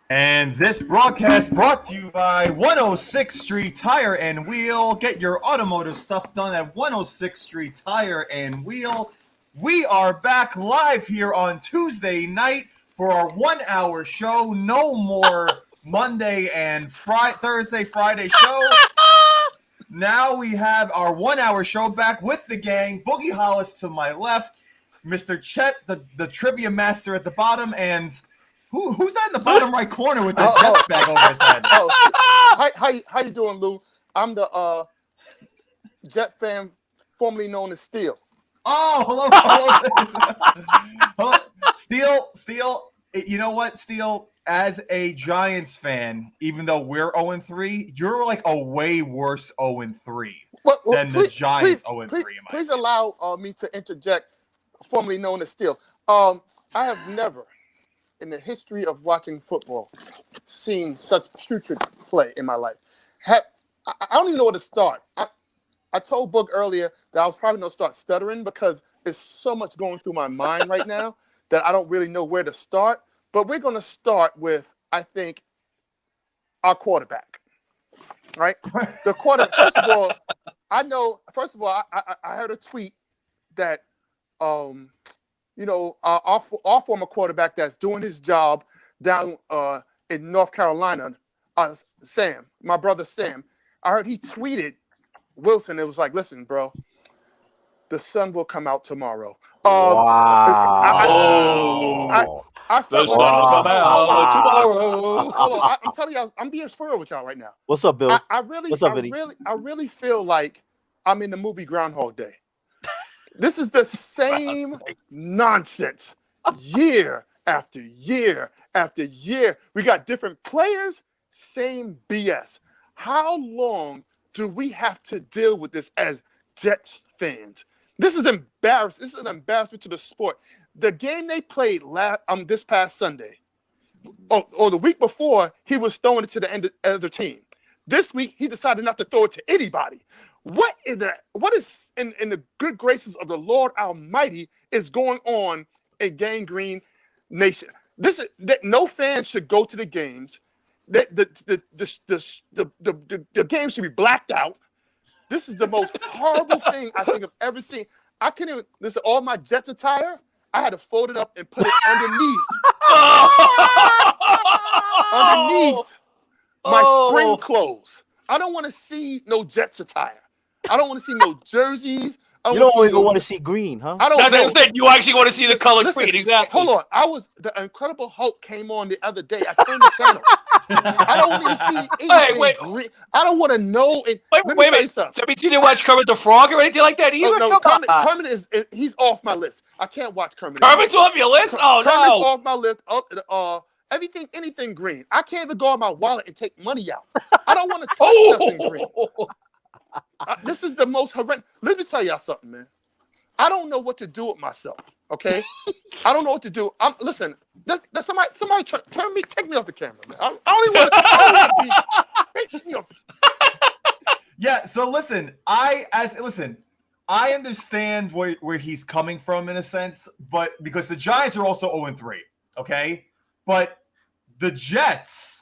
And this broadcast brought to you by 106th Street Tire and Wheel. Get your automotive stuff done at 106th Street Tire and Wheel. We are back live here on Tuesday night for our 1 hour show. No more Monday and Thursday, Friday show. Now we have our 1 hour show back with the gang. Boogie Hollis to my left, Mr. Chet, the trivia master at the bottom, and who's that in the bottom right corner with the jet bag over his head? How you doing, Lou? I'm the Jet fan formerly known as Steele. Oh, hello. Steele, you know what, Steele? As a Giants fan, even though we're 0-3, you're like a way worse 0-3 than the Giants 0-3. Please allow me to interject, formerly known as Steele. I have never, in the history of watching football, seen such putrid play in my life. I don't even know where to start. I told Boog earlier that I was probably going to start stuttering because there's so much going through my mind right now that I don't really know where to start. But we're going to start with, I think, our quarterback, right? The quarterback. First of all, I heard a tweet that, our former quarterback that's doing his job down in North Carolina, Sam, my brother Sam, I heard he tweeted Wilson. It was like, listen, bro, the sun will come out tomorrow. Wow. I felt tomorrow. I'm telling you, I'm being for real with y'all right now. What's up, Bill? I Vinny? really feel like I'm in the movie Groundhog Day. This is the same nonsense year after year after year. We got different players, same BS. How long do we have to deal with this as Jets fans? This is embarrassing. This is an embarrassment to the sport. The game they played this past Sunday, or the week before, he was throwing it to the other team. This week, he decided not to throw it to anybody. What is in the good graces of the Lord Almighty is going on in Gang Green Nation? That no fans should go to the games. That the game should be blacked out. This is the most horrible thing I think I've ever seen. I couldn't even listen. All my Jets attire, I had to fold it up and put it underneath my spring clothes. I don't want to see no Jets attire. I don't want to see no jerseys. You don't even want to see green, huh? I don't. That's the thing. You actually want to see the color green, exactly. Hold on. The Incredible Hulk came on the other day. I turned the channel. I don't want to see anything green. I don't want to know. Let me tell you something. Have you watch Kermit the Frog or anything like that either? No, Kermit he's off my list. I can't watch Kermit. Kermit's off your list? Kermit's off my list. Anything green. I can't even go on my wallet and take money out. I don't want to touch nothing green. This is the most horrendous. Let me tell y'all something, man. I don't know what to do with myself. Okay, I don't know what to do. Listen. Somebody take me off the camera, man. I don't even want to. Take me off. Yeah. So listen, I understand where he's coming from in a sense, but because the Giants are also 0-3, okay, but the Jets.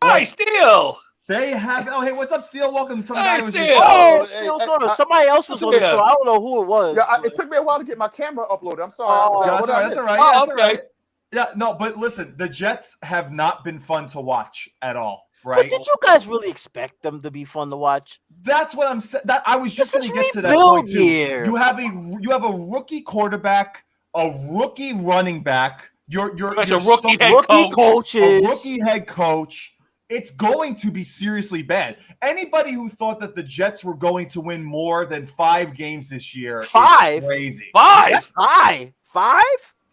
Hi, Steele. They have. Oh, hey, what's up, Steele? Welcome to Hey, the Steele. Steele's on it. Somebody else was on the show. I don't know who it was. Yeah, it took me a while to get my camera uploaded. I'm sorry. That's all right. Oh, That's all right. Yeah, no, but listen, the Jets have not been fun to watch at all, right? But did you guys really expect them to be fun to watch? That's what I'm saying. I was just going to get to that point too. You have a rookie quarterback, a rookie running back. You're a rookie coaches, a rookie head coach. It's going to be seriously bad. Anybody who thought that the Jets were going to win more than 5 games this year is crazy. 5? That's high. 5?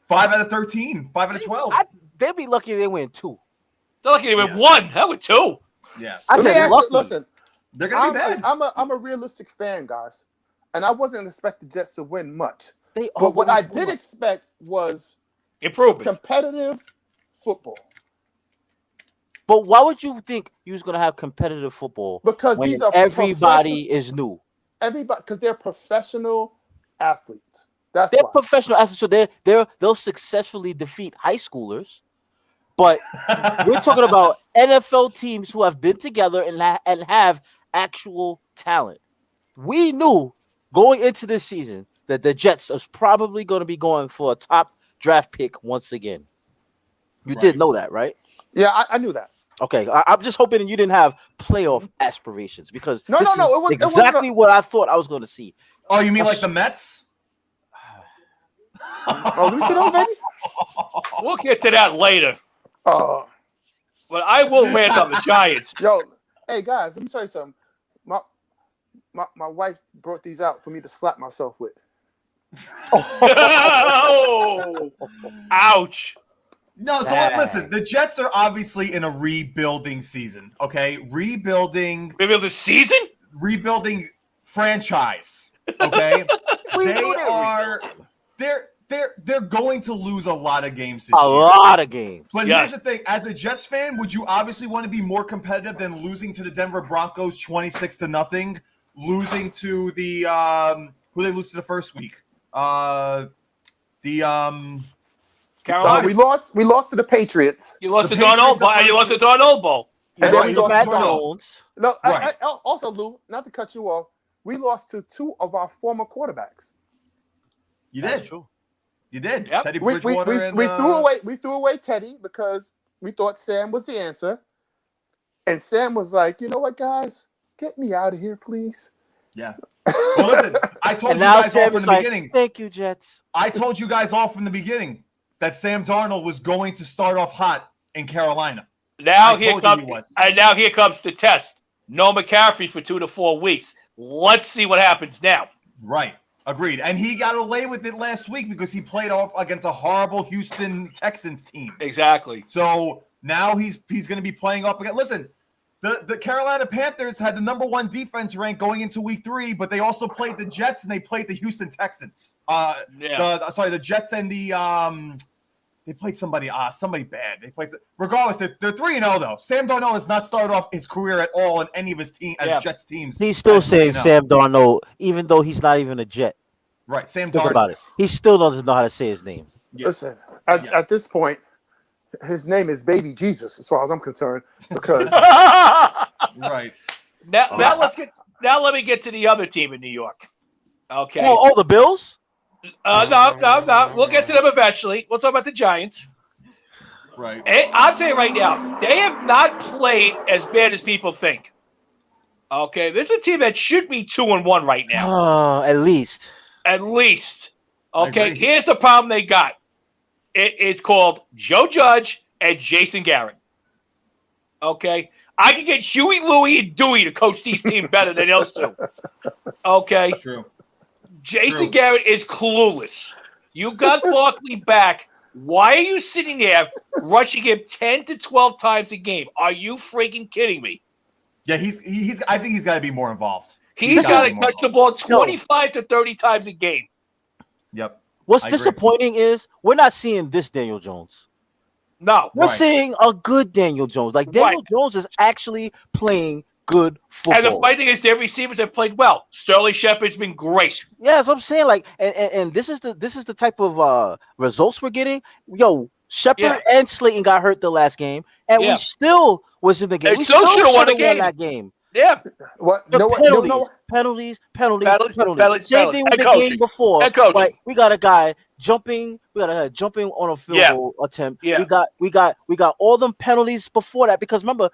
5 out of 13. 5 out of 12. They'd be lucky if they win 2. They're lucky they win 1. How with 2? Yeah. I said lucky. Listen, they're going to be bad. I'm a realistic fan, guys. And I wasn't expecting the Jets to win much. But what I did expect was competitive football. But why would you think you was gonna have competitive football? Because when these are everybody is new. Everybody, because they're professional athletes. They're professional athletes, so they'll successfully defeat high schoolers. But we're talking about NFL teams who have been together and have actual talent. We knew going into this season that the Jets was probably going to be going for a top draft pick once again. You did know that, right? Yeah, I knew that. Okay, I'm just hoping you didn't have playoff aspirations because No, this no, is exactly what I thought I was going to see. Oh, you mean like the Mets? Oh, we see those, baby? We'll get to that later. Oh, But I will rant on the Giants. yo, hey guys, let me tell you something. My wife brought these out for me to slap myself with. Oh, ouch. No, so listen, the Jets are obviously in a rebuilding season, okay? Rebuilding Maybe the season? rebuilding franchise, okay? They're going to lose a lot of games this A year. lot of games. But Yes. here's the thing: as a Jets fan, would you obviously want to be more competitive than losing to the Denver Broncos 26-0, losing to the who they lose to the first week? Carolina. We lost to the Patriots. You lost The to Don Patriots Oldbo, are and you lost to Don Oldbo. And then we Look lost at to Jones. No, Right. also, Lou, not to cut you off, we lost to two of our former quarterbacks. You That's did. true. You did. Yep. Teddy We Bridgewater and threw away Teddy because we thought Sam was the answer. And Sam was like, you know what, guys? Get me out of here, please. Yeah. Well, listen, I told And you now guys all Sam from is the like, beginning. thank you, Jets. I told you guys all from the beginning that Sam Darnold was going to start off hot in Carolina. Now I here told you comes he was. and now here comes the test. No McCaffrey for 2 to 4 weeks. Let's see what happens now. Right. Agreed. And he got away with it last week because he played off against a horrible Houston Texans team. Exactly. So now he's going to be playing up again. Listen, the Carolina Panthers had the #1 defense rank going into week 3, but they also played the Jets and they played the Houston Texans. The Jets and the they played somebody bad. They played regardless. They're 3-0 though. Sam Darnold has not started off his career at all in any of his Jets teams. He's still at saying 3-0. Sam Darnold, even though he's not even a Jet. Right, Sam Think Darnold. about it. He still doesnly know how to say his name. Yeah. Listen, at this point, his name is Baby Jesus, as far as I'm concerned, because Right. Now let me get to the other team in New York. Okay. Oh, the Bills? No. We'll get to them eventually. We'll talk about the Giants. Right. I'll tell you right now, they have not played as bad as people think. Okay, this is a team that should be 2-1 right now. Oh, at least. At least. Okay, agree. here's the problem they got. It is called Joe Judge and Jason Garrett. Okay, I can get Huey, Louie, and Dewey to coach these teams better than those two. Okay, True. Jason True. Garrett is clueless. You got Barkley back. Why are you sitting there rushing him 10 to 12 times a game? Are you freaking kidding me? Yeah, he's. I think he's got to be more involved. He's got to touch the ball 25 to 30 times a game. Yep. What's I agree. disappointing is we're not seeing this Daniel Jones. No. We're Right. seeing a good Daniel Jones. Like Daniel Jones is actually playing good football. And the funny thing is, their receivers have played well. Sterling Shepard's been great. Yeah, that's what I'm saying. Like, and this is the type of results we're getting. Yo, Shepard and Slayton got hurt the last game, and we still was in the game. They We still should've won the game. that game. Yeah. what? The No, penalties. Penalties. Same thing with Head the coaching. game before. Head coaching. Like we got a guy jumping. We got a guy jumping on a field goal attempt. Yeah. We got all them penalties before that because remember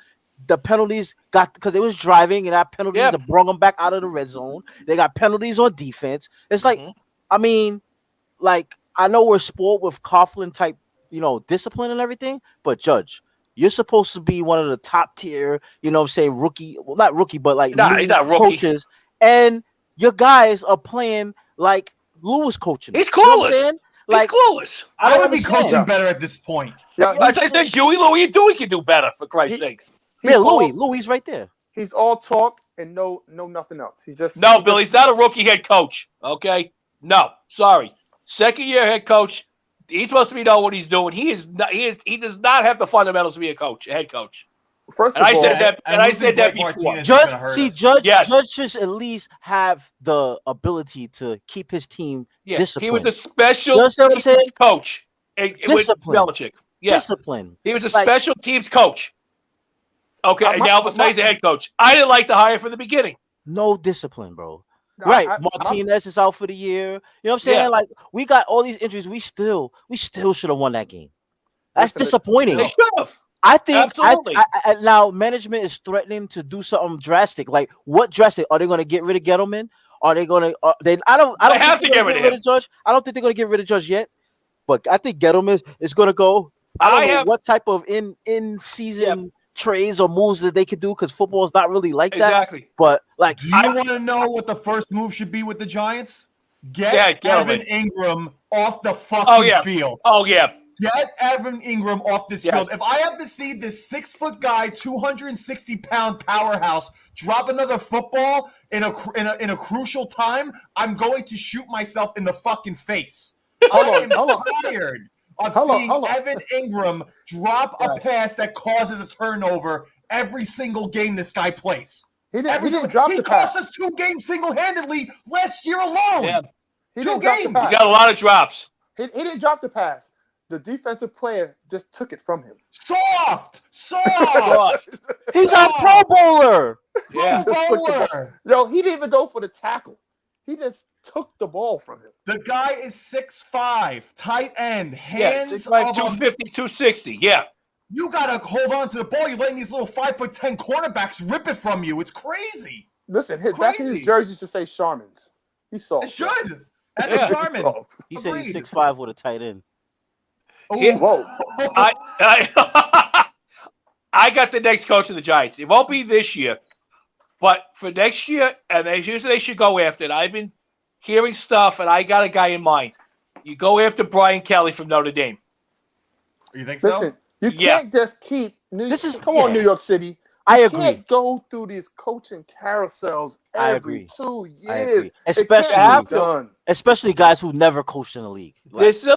the penalties got because they was driving and that penalties that brought them back out of the red zone. They got penalties on defense. It's like I mean, like I know we're spoiled with Coughlin type, discipline and everything, but Judge. You're supposed to be one of the top tier, rookie. Well, not rookie, but like he's not rookie. coaches. And your guys are playing like Lou was coaching. He's You know what clueless. I'm saying? Like, He's clueless. I would be understand. coaching better at this point. Yeah, I said Huey, Louie, and Dewey can do better, for Christ's sakes. Yeah, Louis right there. He's all talk and no nothing else. No, Bill, he's not a rookie head coach. Okay? No, sorry. Second year head coach. He's supposed to know what he's doing. He does not have the fundamentals to be a head coach. First And of all, I said that before. Martinez is Judge gonna hurt us. Judge should at least have the ability to keep his team disciplined. He was a special You understand what I'm saying? coach with Discipline. Belichick. Yeah. discipline. He was a Like- special teams coach. Okay, and now he's a head coach. I didn't like the hire from the beginning. No discipline, bro. Right, Martinez is out for the year. You know what I'm saying? Yeah. Like we got all these injuries. We still should have won that game. That's disappointing. They should have. I think Absolutely. now management is threatening to do something drastic. Like what drastic? Are they going to get rid of Gettleman? Are they going to? I don't have think to get rid of him. Judge. I don't think they're going to get rid of Judge yet. But I think Gettleman is going to go. I don't know what type of in season trades or moves that they could do because football is not really like that. Exactly. But like, do you want to know what the first move should be with the Giants? Get Evan Ingram off the fucking field. Oh yeah. Get Evan Ingram off this field. If I have to see this 6-foot guy, 260-pound powerhouse drop another football in a crucial time, I'm going to shoot myself in the fucking face. I am tired of seeing Evan Ingram drop a pass that causes a turnover every single game this guy plays. He didn't drop the pass. He cost us 2 games single-handedly last year alone. Yeah. Two games. He's got a lot of drops. He didn't drop the pass. The defensive player just took it from him. Soft. He's a Pro Bowler. Yeah. Pro Bowler. Yo, he didn't even go for the tackle. He just took the ball from him. The guy is 6'5", tight end, hands 6'5", of 250, 260. Yeah. You gotta hold on to the ball. You're letting these little 5'10" quarterbacks rip it from you. It's crazy. Listen, back in his jersey should say Sharmans. He's soft. It should. And Yeah. Sharman. He said he's 6'5" with a tight end. Whoa. I got the next coach of the Giants. It won't be this year, but for next year, and they should go after it. I've been hearing stuff, and I got a guy in mind. You go after Brian Kelly from Notre Dame. You think so? Listen, you can't just keep New York City. I You agree. can't go through these coaching carousels every 2 years. Especially guys who never coached in the league. Like, this is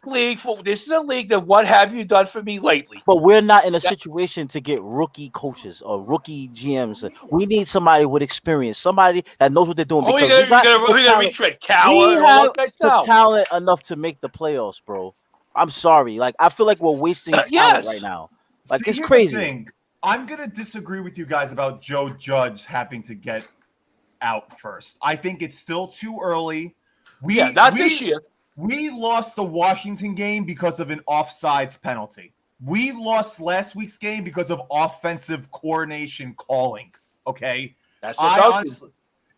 a league that what have you done for me lately? But we're not in a situation to get rookie coaches or rookie GMs. We need somebody with experience, somebody that knows what they're doing. We're gonna retread Coward. We have the talent enough to make the playoffs, bro. I'm sorry. Like I feel like we're wasting talent right now. Like it's crazy. I'm going to disagree with you guys about Joe Judge having to get out first. I think it's still too early. This year. We lost the Washington game because of an offsides penalty. We lost last week's game because of offensive coordination calling. Okay? That's what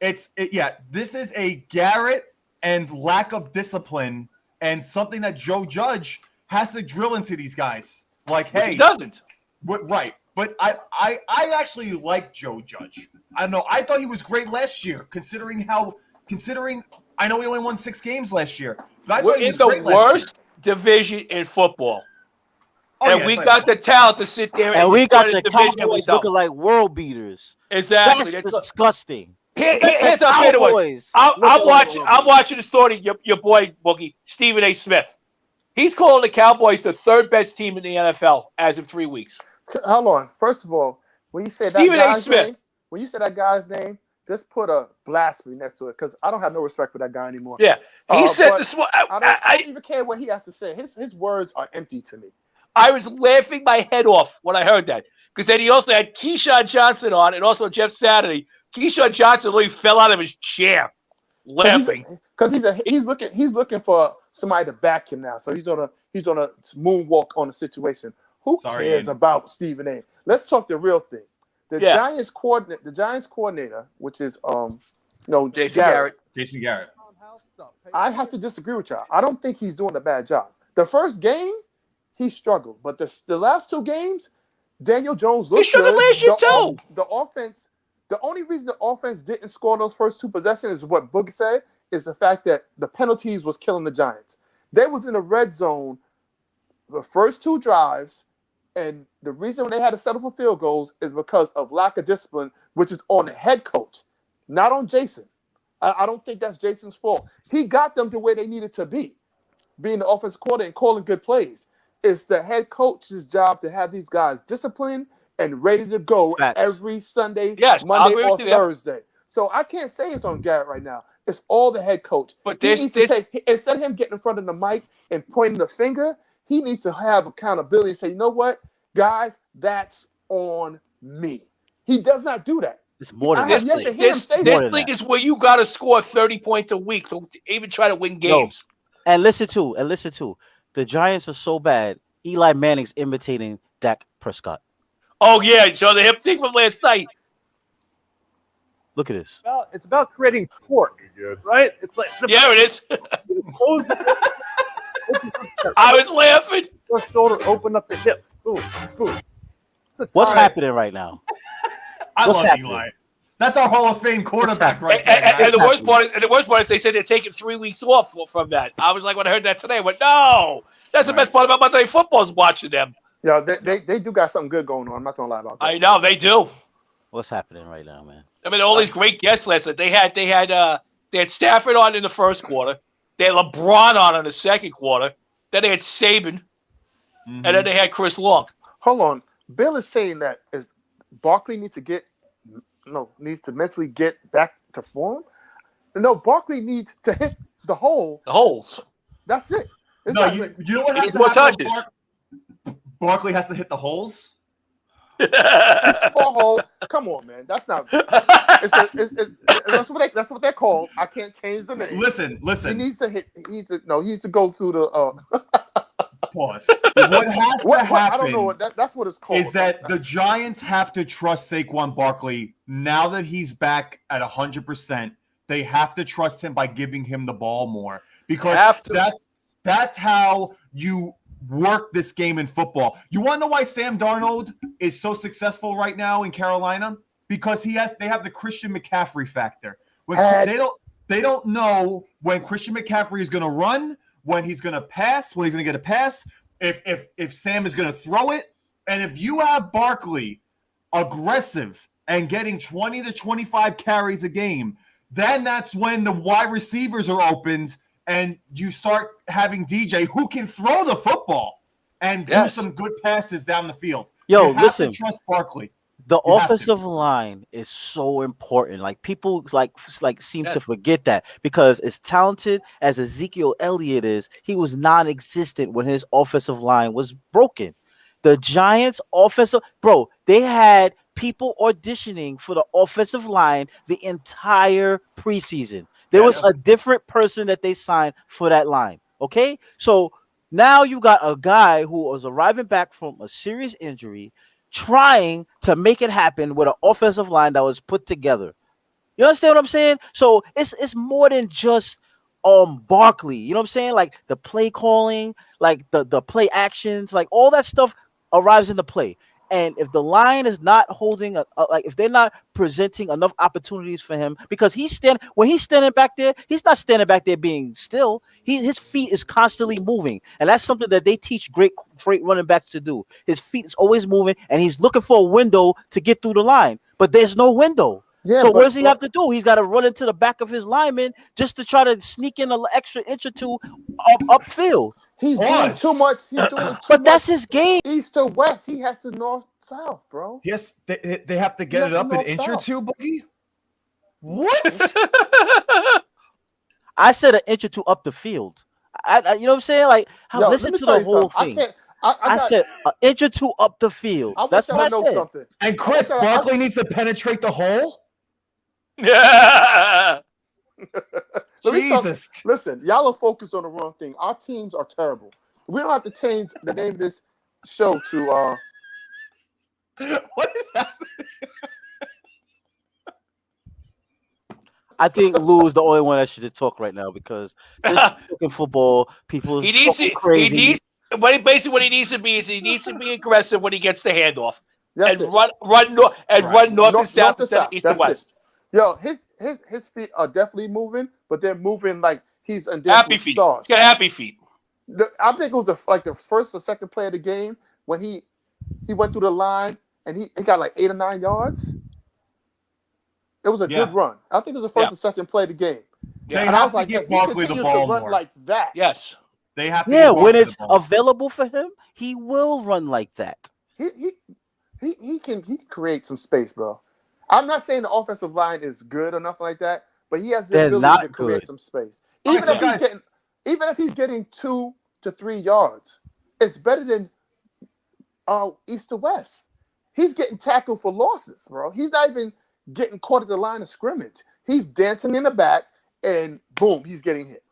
this is a Garrett and lack of discipline and something that Joe Judge has to drill into these guys. Like, hey. He doesn't. Right. But I actually like Joe Judge. I don't know. I thought he was great last year, considering I know he only won 6 games last year. But I We're thought he in was the great worst division in football. We got the talent to sit there and we got the division Cowboys looking like world beaters. Exactly. That's disgusting. Here's how it was. I'm watching the story. Your boy Boogie, Stephen A. Smith. He's calling the Cowboys the 3rd best team in the NFL as of 3 weeks. Hold on. First of all, when you say that guy's name, just put a blasphemy next to it because I don't have no respect for that guy anymore. Yeah, he said this. I don't even care what he has to say. His words are empty to me. I was laughing my head off when I heard that because then he also had Keyshawn Johnson on and also Jeff Saturday. Keyshawn Johnson literally fell out of his chair laughing because he's looking for somebody to back him now. So he's gonna moonwalk on the situation. Who cares about Stephen A? Let's talk the real thing. The Giants coordinator, which is Jason Garrett. Jason Garrett. I have to disagree with y'all. I don't think he's doing a bad job. The first game, he struggled, but the last 2 games, Daniel Jones looked good. He struggled last year too. The offense. The only reason the offense didn't score those first 2 possessions is what Boogie said, is the fact that the penalties was killing the Giants. They was in the red zone the first 2 drives. And the reason they had to settle for field goals is because of lack of discipline, which is on the head coach, not on Jason. I don't think that's Jason's fault. He got them to where they needed to be, being the offensive coordinator and calling good plays. It's the head coach's job to have these guys disciplined and ready to go every Sunday, Monday, or Thursday. So I can't say it's on Garrett right now. It's all the head coach. But instead of him getting in front of the mic and pointing the finger, he needs to have accountability and say, you know what, guys, that's on me. He does not do that. It's more than I have yet to hear him say This that. league is where you got to score 30 points a week to even try to win games. And listen to, the Giants are so bad. Eli Manning's imitating Dak Prescott. Oh yeah, so the hip thing from last night. Look at this. It's about creating torque, right? It's like Yeah, it is. close. I was laughing. First shoulder, open up the hip. Boom, boom. What's happening right now? I What's love happening? Eli. That's our Hall of Fame quarterback right there. And the worst part is they said they're taking 3 weeks off from that. I was like, when I heard that today, I went, no. That's the best part about Monday Night Football is watching them. Yeah, they do got something good going on. I'm not gonna lie about that. I know they do. What's happening right now, man? I mean, all these great guests last night. They had Stafford on in the first quarter. They had LeBron on in the second quarter. Then they had Saban, and then they had Chris Long. Hold on, Bill is saying that Barkley needs to mentally get back to form. No, Barkley needs to hit the hole. The holes. That's it. It's No, not you like- know what has Needs to more happen with touches. Barkley has to hit the holes. for a hole. Come on, man. That's not. That's what they're called. I can't change the name. Listen. He needs to hit. He needs to go through the. Pause. What has to happen? I don't know what that's what it's called. Is that the Giants have to trust Saquon Barkley now that he's back at 100%? They have to trust him by giving him the ball more because that's how you work this game in football. You want to know why Sam Darnold is so successful right now in Carolina? Because they have the Christian McCaffrey factor. They don't know when Christian McCaffrey is going to run, when he's going to pass, when he's going to get a pass, if Sam is going to throw it. And if you have Barkley aggressive and getting 20 to 25 carries a game, then that's when the wide receivers are opened and you start having DJ who can throw the football and do some good passes down the field. Yo, you have listen. to trust Barkley. The offensive line is so important. Like people seem to forget that because as talented as Ezekiel Elliott is, he was non-existent when his offensive line was broken. The Giants they had people auditioning for the offensive line the entire preseason. There was a different person that they signed for that line. Okay, so now you got a guy who was arriving back from a serious injury, trying to make it happen with an offensive line that was put together. You understand what I'm saying? So it's more than just Barkley. You know what I'm saying? Like the play calling, like the play actions, like all that stuff arrives into play. And if the line is not holding if they're not presenting enough opportunities for him, because when he's standing back there, he's not standing back there being still. His feet is constantly moving, and that's something that they teach great running backs to do. His feet is always moving, and he's looking for a window to get through the line, but there's no window. Yeah, so what does he have to do? He's got to run into the back of his lineman just to try to sneak in an extra inch or two upfield. He's doing too much. But that's his game. East to west. He has to north south, bro. Yes, they have to get it up an inch or two, Boogie. What? I said an inch or two up the field. You know what I'm saying? Like, listen to the whole thing. I said an inch or two up the field. That's what I said. Something. And Chris Barkley needs to penetrate the hole. Yeah. Jesus. Listen, y'all are focused on the wrong thing. Our teams are terrible. We don't have to change the name of this show to What is happening? I think Lou is the only one that should talk right now because looking football, people crazy. Basically what he needs to be is he needs to be aggressive when he gets the handoff. That's and run north and south instead of east and west. Yo, his feet are definitely moving, but they're moving like he's in happy feet. Stars. He's got happy feet. I think it was the first or second play of the game when he went through the line and he got like 8 or 9 yards. It was a good run. I think it was the first or second play of the game. Yeah. And I was like, if he continues to run more. like that. Yes. They have to when it's available for him, he will run like that. He can create some space, bro. I'm not saying the offensive line is good or nothing like that, but he has the ability to create some space. Even if he's getting 2 to 3 yards, is better than East to West. He's getting tackled for losses, bro. He's not even getting caught at the line of scrimmage. He's dancing in the back, and boom, he's getting hit.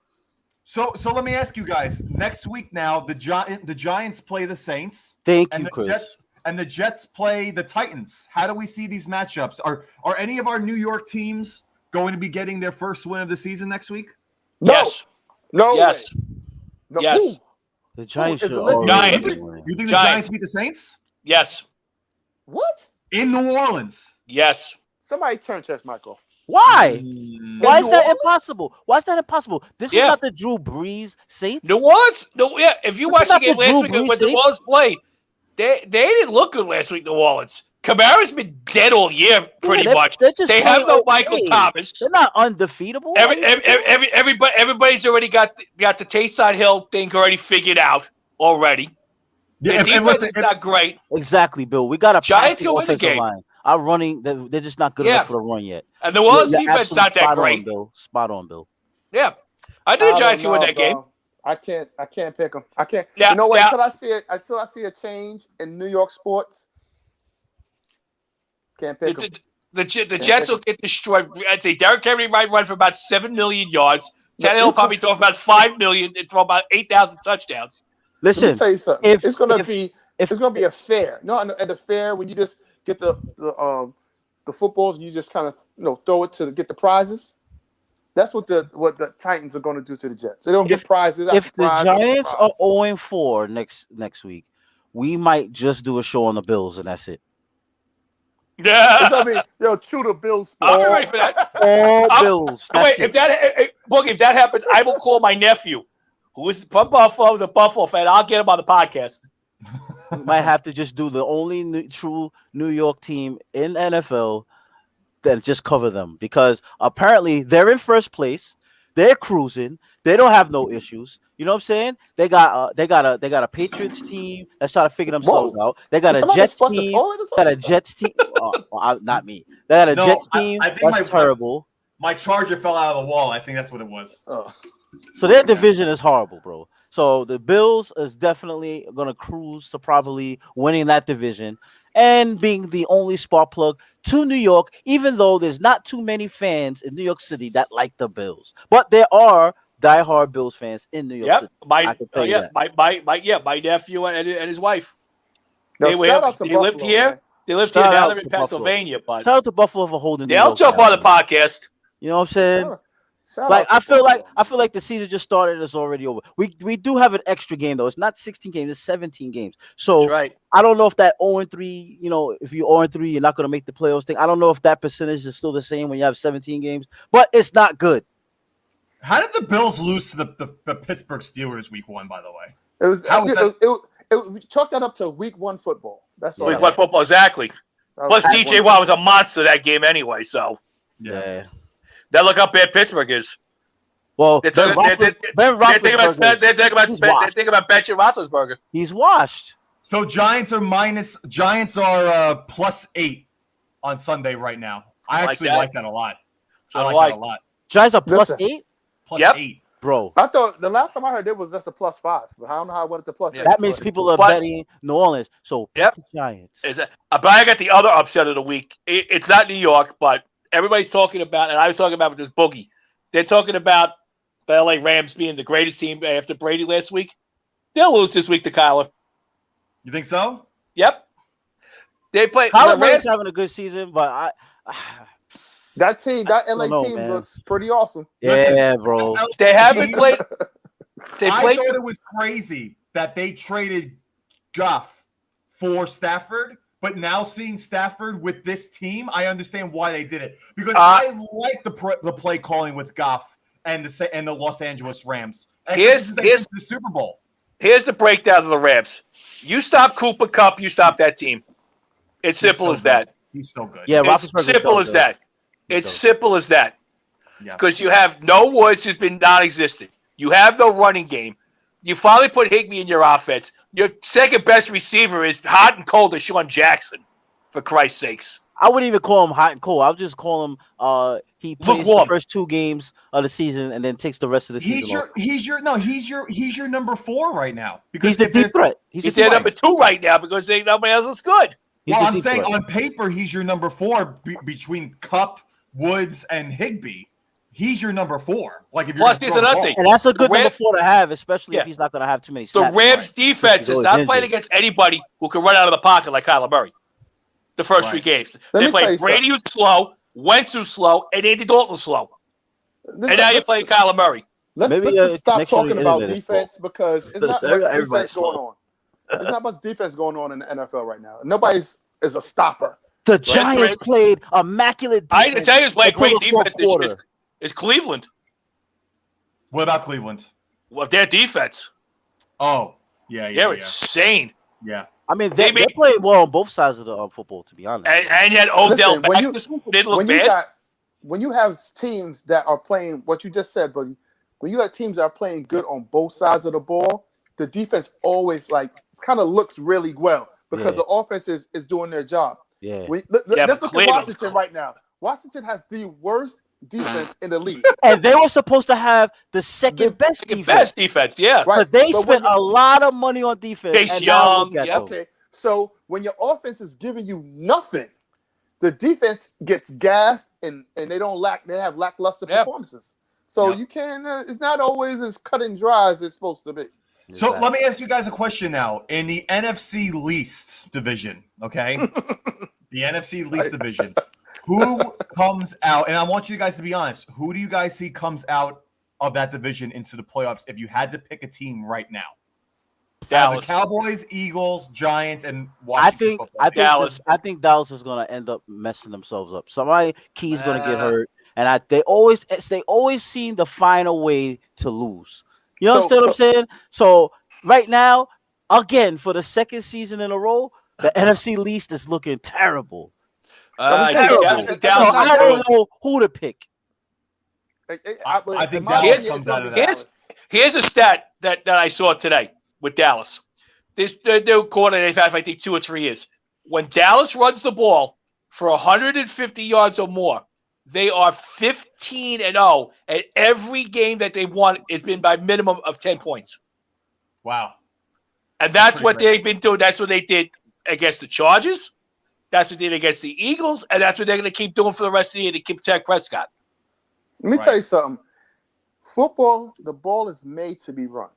So let me ask you guys. Next week now, the Giants play the Saints. Thank and you, the Chris. Jets, and the Jets play the Titans. How do we see these matchups? Are any of our New York teams going to be getting their first win of the season next week? No. Yes. No. Yes. Way. No. Yes. Ooh. The Giants Is should the Lions- already Giants. win. You think the Giants. Giants beat the Saints Yes. What? in New Orleans? Yes. Somebody turn Chet's mic off. Why? Why is New that Orleans? impossible? Why is that impossible? This is Yeah. not the Drew Brees Saints. New Orleans. No, yeah. If you This watch is the not game the last Drew week Brees when New Saints. Orleans played, they didn't look good last week. New Orleans. Kamara's been dead all year, pretty much. They're just They have playing no okay. Michael Thomas. They're not undefeatable. Everybody's already got the Taysom Hill thing already figured out already. Yeah, The defense is not great. Exactly, Bill. We got a Giants passing can win the offensive game. line. Our running, they're just not good Yeah. enough for the run yet. And New Orleans You're defense is absolutely not that spot great. on, Bill. Spot on, Bill. Yeah. I think the Giants can win that game. I can't pick them. I can't. Yeah, You know what? yeah. Until I see a change in New York sports, can't pick them. The Jets will get destroyed. I'd say Derrick Henry might run for about 7 million yards. Tannehill will probably throw about 5 million and throw about 8,000 touchdowns. Let Listen, me tell you something. if- It's gonna if- be if- it's gonna be a fair. No, at the fair when you just get the footballs, you just kind of throw it to get the prizes. That's what the Titans are going to do to the Jets. They don't get prizes. if the prize after Giants are prize. 0-4 next week, we might just do a show on the Bills and that's it. It's Yeah. gonna be true to Bills. I'll be ready for that. All I'm- Bills. Wait, That's if that happens, I will call my nephew, who is from Buffalo, who's a Buffalo fan. I'll get him on the podcast. We might have to just do the only true New York team in NFL that just cover them because apparently they're in first place. They're cruising. They don't have no issues. You know what I'm saying? They got a Patriots team that's trying to figure themselves out. They got Did a somebody Jets just flush the team. toilet or Got a something? Jets team. Not me. They got a No, Jets I team. think That's terrible. My charger fell out of the wall. I think that's what it was. Oh. So their division is horrible, bro. So the Bills is definitely going to cruise to probably winning that division and being the only spark plug to New York, even though there's not too many fans in New York City that like the Bills. But there are diehard Bills fans in New York Yep, City. I my can tell you that. my nephew and his wife. Now, They shout out to they lived Buffalo, here. man. They lived Shout here. Now out they're in to Buffalo. Pennsylvania, but Shout out to Buffalo for holding. New they'll York jump down. on the podcast. You know what I'm saying? Shout Like out to I feel Buffalo. like the season just started and it's already over. We do have an extra game though. It's not 16 games, it's 17 games. So That's right. I don't know if that 0-3, if you're 0-3, you're not going to make the playoffs thing. I don't know if that percentage is still the same when you have 17 games, but it's not good. How did the Bills lose to the Pittsburgh Steelers week 1, by the way? It was. How was We chalked that up to week 1 football. That's all. Week one football, exactly. That was Plus, week TJ 1 Watt was a monster that game anyway. So Yeah. now look how bad Pittsburgh is. Well, They're Ben thinking Roethlisberger, they're thinking about benching Roethlisberger. he's washed. So Giants are +8 on Sunday right now. I Like actually that? like that a lot. So I do like that a lot. Giants are plus Listen. 8, Yep. +8. bro. I thought the last time I heard it was just a +5, but I don't know how I went to +8. That means people are But- betting New Orleans. So pick Yep. the Giants. But I got the other upset of the week. It's not New York, but everybody's talking about, and I was talking about with this Boogie. They're talking about the LA Rams being the greatest team after Brady last week. They'll lose this week to Kyler. You think so? Yep. They play. Kyler the Murray's Rams, having a good season, but That team, that LA don't know, team man. looks pretty awesome. yeah, bro. they haven't played. They I played. thought it was crazy that they traded Goff for Stafford, but now seeing Stafford with this team, I understand why they did it because I like the play calling with Goff and the Los Angeles Rams. And Here's the Super Bowl. Here's the breakdown of the Rams. You stop Cooper Kupp, you stop that team. It's simple as that. He's so good. Yeah, It's Roethlisberger's simple so as good. that. He's It's so simple as that. Yeah. Because you have no Woods, who's been non-existent. You have no running game. You finally put Higbee in your offense. Your second best receiver is hot and cold as Sean Jackson, for Christ's sakes. I wouldn't even call him hot and cold. I would just call him he plays the lukewarm. first 2 games of the season and then takes the rest of the season off. He's your number 4 right now. Because He's the deep threat. He's their number 2 right now because nobody else is good. He's Well, the I'm deep saying threat. on paper he's your number 4 between Kupp, Woods, and Higbee. He's your number 4. Like if you're Plus, there's another thing. And that's a good Ram- number 4 to have, especially Yeah. if he's not going to have too many The snaps. Rams' defense is not playing against anybody who can run out of the pocket like Kyler Murray. The first 3 games. They played Brady who's slow, Wentz who's slow, and Andy Dalton who's slow. And now you're playing Kyler Murray. Let's just stop talking about defense because it's not much defense going on. There's not much defense going on in the NFL right now. Nobody is a stopper. The Giants played immaculate defense. I didn't tell you who's playing great defense this year is Cleveland. What about Cleveland? Well, their defense. Oh, yeah. They're insane. Yeah. I mean, they're playing well on both sides of the football, to be honest. And yet Odell back this week didn't look bad. When you have teams that are playing what you just said, Boogie, when you have teams that are playing good on both sides of the ball, the defense always kind of looks really well because the offense is doing their job. Yeah. Let's look at Washington right now. Washington has the worst defense in the league. And they were supposed to have the second best defense. Best defense, yeah. Because they spent a lot of money on defense. Chase Young. Okay. So when your offense is giving you nothing, the defense gets gassed and they have lackluster performances. So you can it's not always as cut and dry as it's supposed to be. So let me ask you guys a question now. In the NFC least division, okay? The NFC least division. Who comes out, and I want you guys to be honest, who do you guys see comes out of that division into the playoffs if you had to pick a team right now? Dallas. The Cowboys, Eagles, Giants, and Washington. I think Dallas is going to end up messing themselves up. Somebody key is going to get hurt, and they always seem to find a way to lose. You understand what I'm saying? So right now, again, for the second season in a row, the NFC least is looking terrible. I don't know who to pick. I think Dallas comes out of that. Here's a stat that I saw today with Dallas. They're coordinated for I think 2 or 3 years. When Dallas runs the ball for 150 yards or more, they are 15-0, and every game that they've won has been by minimum of 10 points. Wow. And that's what they've been doing. That's what they did against the Chargers. That's what they did against the Eagles, and that's what they're going to keep doing for the rest of the year to keep Dak Prescott. Let me tell you something. Football, the ball is made to be run.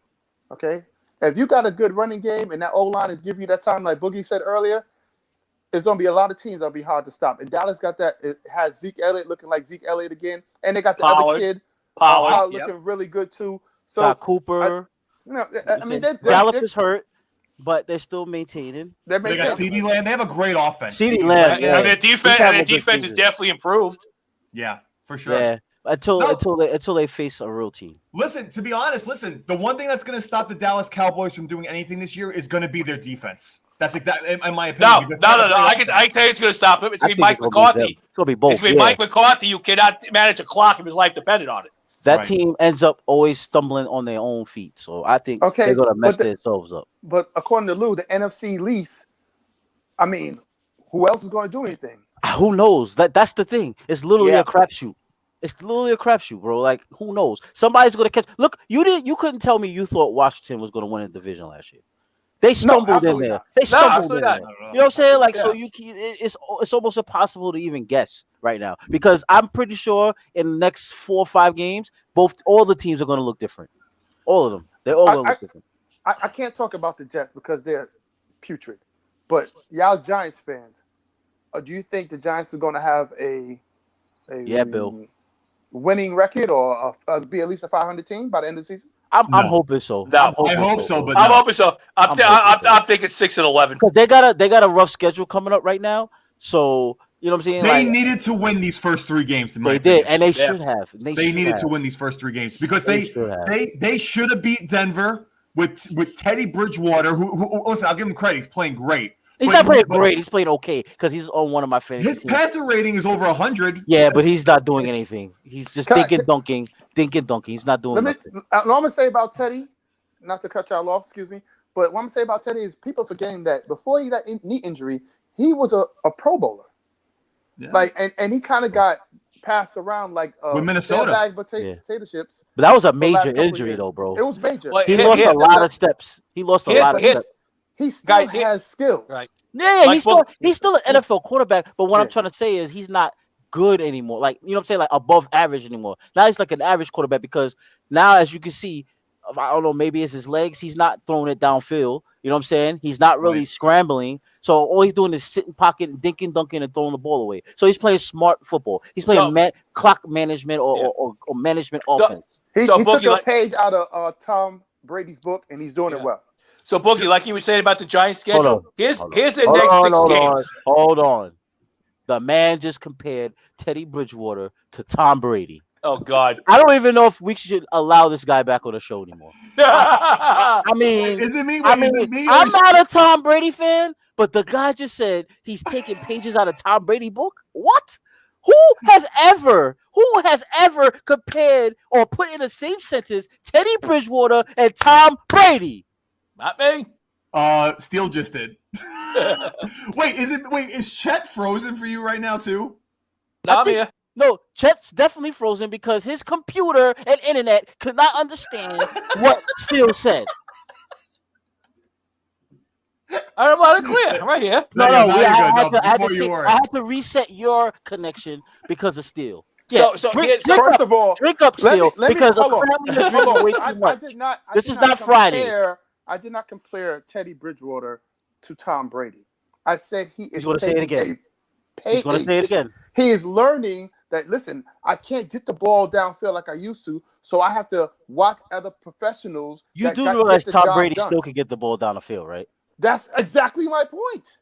Okay? If you got a good running game and that O-line is giving you that time, like Boogie said earlier, there's going to be a lot of teams that'll be hard to stop. And Dallas got that. It has Zeke Elliott looking like Zeke Elliott again. And they got the other kid Pollard looking really good too. So got Cooper. Gallup is hurt, but they're still maintaining. They got CeeDee Lamb. They have a great offense. CeeDee Lamb, and their defense is definitely improved. Yeah, for sure. Yeah, until they face a real team. Listen, to be honest, the one thing that's going to stop the Dallas Cowboys from doing anything this year is going to be their defense. That's exactly, in my opinion. No. I can tell you it's going to stop him. It's going to be Mike McCarthy. It's going to be both. It's going to be Mike McCarthy. You cannot manage a clock if his life depended on it. That team ends up always stumbling on their own feet. So I think they're going to mess themselves up. But according to Lou, the NFC least, I mean, who else is going to do anything? Who knows? That's the thing. It's literally a crapshoot. It's literally a crapshoot, bro. Like, who knows? Somebody's going to catch. Look, you couldn't tell me you thought Washington was going to win the division last year. They stumbled in there. They stumbled in there. You know what I'm saying? Like, so it's almost impossible to even guess right now because I'm pretty sure in the next 4 or 5 games, all the teams are going to look different. All of them. They're all going to look different. I can't talk about the Jets because they're putrid. But y'all Giants fans, do you think the Giants are going to have a Bill, winning record or be at least a 500 team by the end of the season? I'm hoping so. No, I hope so, but I'm hoping so. I'm thinking 6-11 because they got a rough schedule coming up right now. So you know what I'm saying? They needed to win these first 3 games. They did, and they should have. They needed to win these first 3 games because they should have beat Denver with Teddy Bridgewater. Who listen, I'll give him credit. He's playing great. He's not playing great. He's playing okay because he's on one of my fantasy teams. His passer rating is over 100. Yeah, but he's not doing anything. He's just thinking dunking. He's not doing nothing. What I'm going to say about Teddy, not to cut y'all off, excuse me, but what I'm going to say about Teddy is people forgetting that before he got knee injury, he was a Pro Bowler. Yeah. Like, and he kind of got passed around like With Minnesota. bag potato chips. But that was a for the last major couple injury, years. though, bro. It was major. Well, He here- lost here- a lot of steps. He lost a lot of here's- steps. He still Guys, has skills. Right. Yeah, Like, he's still an NFL quarterback. But what I'm Yeah. trying to say is he's not good anymore. Like, you know what I'm saying? Like above average anymore. Now he's like an average quarterback because now, as you can see, I don't know, maybe it's his legs. He's not throwing it downfield. You know what I'm saying? He's not really Right. scrambling. So all he's doing is sitting pocket and dinking, dunking, and throwing the ball away. So he's playing smart football. He's playing clock management or management offense. He So, took Boogie, a page out of Tom Brady's book, and he's doing it well. So, Boogie, like you were saying about the Giants schedule, here's their Hold next on, 6 hold games. Hold on. The man just compared Teddy Bridgewater to Tom Brady. Oh, God. I don't even know if we should allow this guy back on the show anymore. I mean, Is it me? I Wait, mean, is it me? or I'm is- not a Tom Brady fan, but the guy just said he's taking pages out of Tom Brady book. What? Who has ever compared or put in the same sentence Teddy Bridgewater and Tom Brady? Not me. Steele just did. Wait, is Chet frozen for you right now too? Not think- me. No, Chet's definitely frozen because his computer and internet could not understand what Steele said. I'm loud and clear. I'm right here. No, Yeah, now I you're good. had No, to- I had before to you take- were. I had to reset your connection because of Steele. So drink, here's- drink First up, of all, drink up, let me- Steele, let me- because hold on. apparently you're hold drinking way on. too much. This is not Friday. I did not compare Teddy Bridgewater to Tom Brady. I said he is He's gonna say it again. He's going to say it again. He is learning that, listen, I can't get the ball downfield like I used to, so I have to watch other professionals. You that do get realize the Tom job Brady done. still can get the ball down the field, right? That's exactly my point.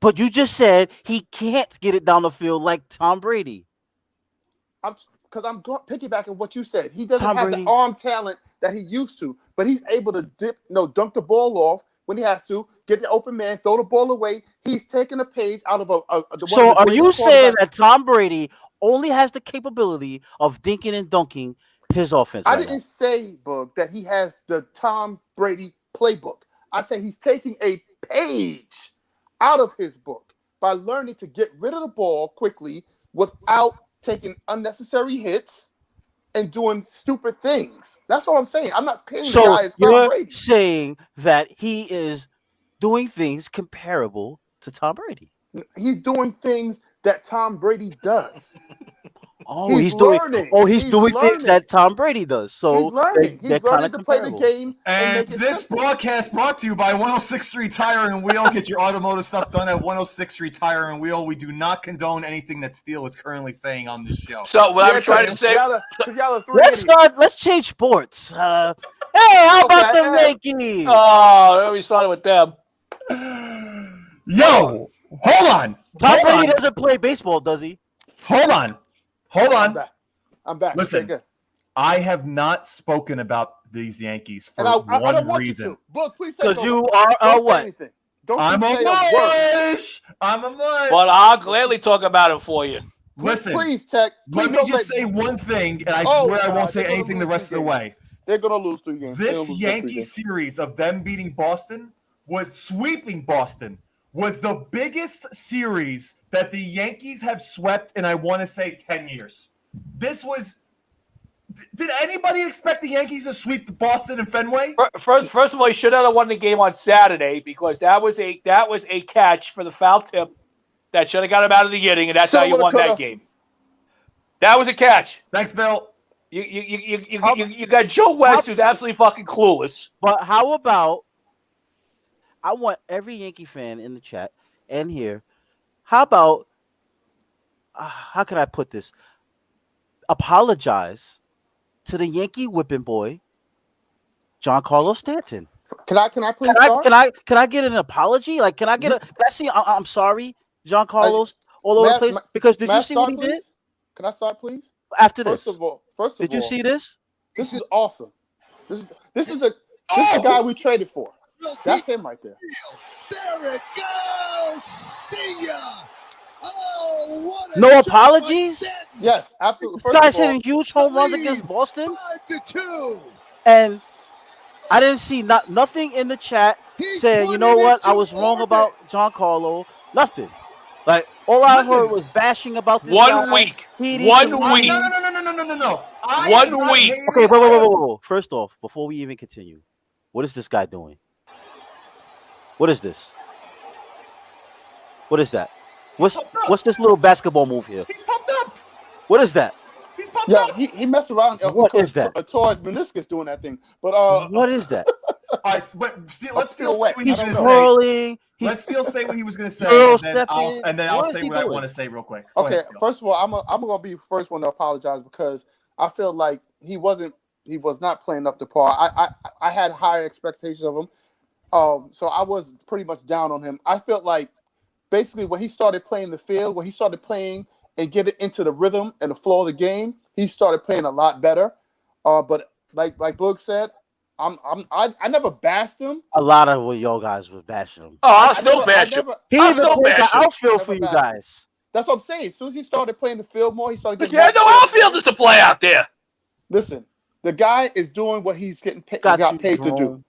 But you just said he can't get it down the field like Tom Brady. Because I'm going piggybacking what you said. He doesn't Tom have Brady. the arm talent that he used to, but he's able to dunk the ball off when he has to, get the open man, throw the ball away. He's taking a page out of So are you saying that Tom Brady only has the capability of dinking and dunking his offense? I right didn't say, Bug, that he has the Tom Brady playbook. I say he's taking a page out of his book by learning to get rid of the ball quickly without taking unnecessary hits and doing stupid things. That's what I'm saying. I'm not saying the So guy is Tom you're Brady. saying that he is doing things comparable to Tom Brady. He's doing things that Tom Brady does. Oh, He's learning. He's doing things learning. that Tom Brady does. So He's learning. they're He's learning kinda to play the comparable. game And make it this simple. broadcast brought to you by 106th Street Tire and Wheel. Get your automotive stuff done at 106th Street Tire and Wheel. We do not condone anything that Steele is currently saying on this show. So what I'm trying to say. Y'all are three idiots. Let's change sports. Hey, how about the Okay. Yankees? Oh, we started with them. Yo, hold on. Tom Hold Brady on. doesn't play baseball, does he? Hold on. I'm back. Listen, Okay, good. I have not spoken about these Yankees for And I one don't want reason. you to. Book, please say Because no. you are Don't say what? anything. Don't I'm you a say a word. mush. I'm a mush. But I'll gladly talk about it for you. Listen, Please, Tech. Please let me don't just say one thing, and I Oh, swear I God, won't say they're gonna anything the lose rest of these the games. way. They're gonna lose 3 games. They're gonna This lose Yankee 3 games. series of them beating Boston was sweeping Boston was the biggest series that the Yankees have swept in, I want to say, 10 years. This was. Did anybody expect the Yankees to sweep the Boston and Fenway? First of all, he should have won the game on Saturday because that was a catch for the foul tip that should have got him out of the inning, and that's how you won that game. That was a catch. Thanks, Bill. You got Joe West, who's absolutely fucking clueless. But how about I want every Yankee fan in the chat and here. How about how can I put this? Apologize to the Yankee whipping boy, Giancarlo Stanton. Can I please start? Can I get an apology? Like, can I see? I'm sorry, Giancarlo, all over the place. Because did you see what he did Can I start, please? after this? First of Did you all, see this? this is awesome. This is the guy we traded for. That's him right there. There it goes. See ya. Oh, what a No shot by apologies? Stanton. Yes, absolutely. This First guy's of all, hitting huge home runs against Boston, 5-2. and I didn't see nothing in the chat He saying, put you know it what, I into was wrong orbit. about Giancarlo. Nothing. Like all I Listen. heard was bashing about this 1 guy. week. He needs 1 to No, week. no. I 1 am not week. hating- Okay, whoa. First off, before we even continue, what is this guy doing? What is this? What is that? What's this little basketball move here? He's pumped up. What is that? He's pumped Yeah, up. he messed around. What is that? Tore his meniscus doing that thing. But What is that? All right, but let's feel still say wet. what he was He's going to say. twirling. Let's still say what he was going to say, Girl and then I'll stepping. What is say he what I doing? want to say real quick. Go okay, ahead, Steele. first of all, I'm gonna be the first one to apologize because I feel like he was not playing up to par. I had higher expectations of him. So I was pretty much down on him. I felt like basically when he started playing the field, when he started playing and getting into the rhythm and the flow of the game, he started playing a lot better. But like Boog said, I never bashed him. A lot of y'all guys were bashing him. Oh, I'll still bash him. He I'll even still played the bash him. outfield for Never you bashed him. guys. That's what I'm saying. As soon as he started playing the field more, he started But getting you had back no to it. outfielders to play out there. Listen, the guy is doing what he's getting Got got you, paid to do. Jerome.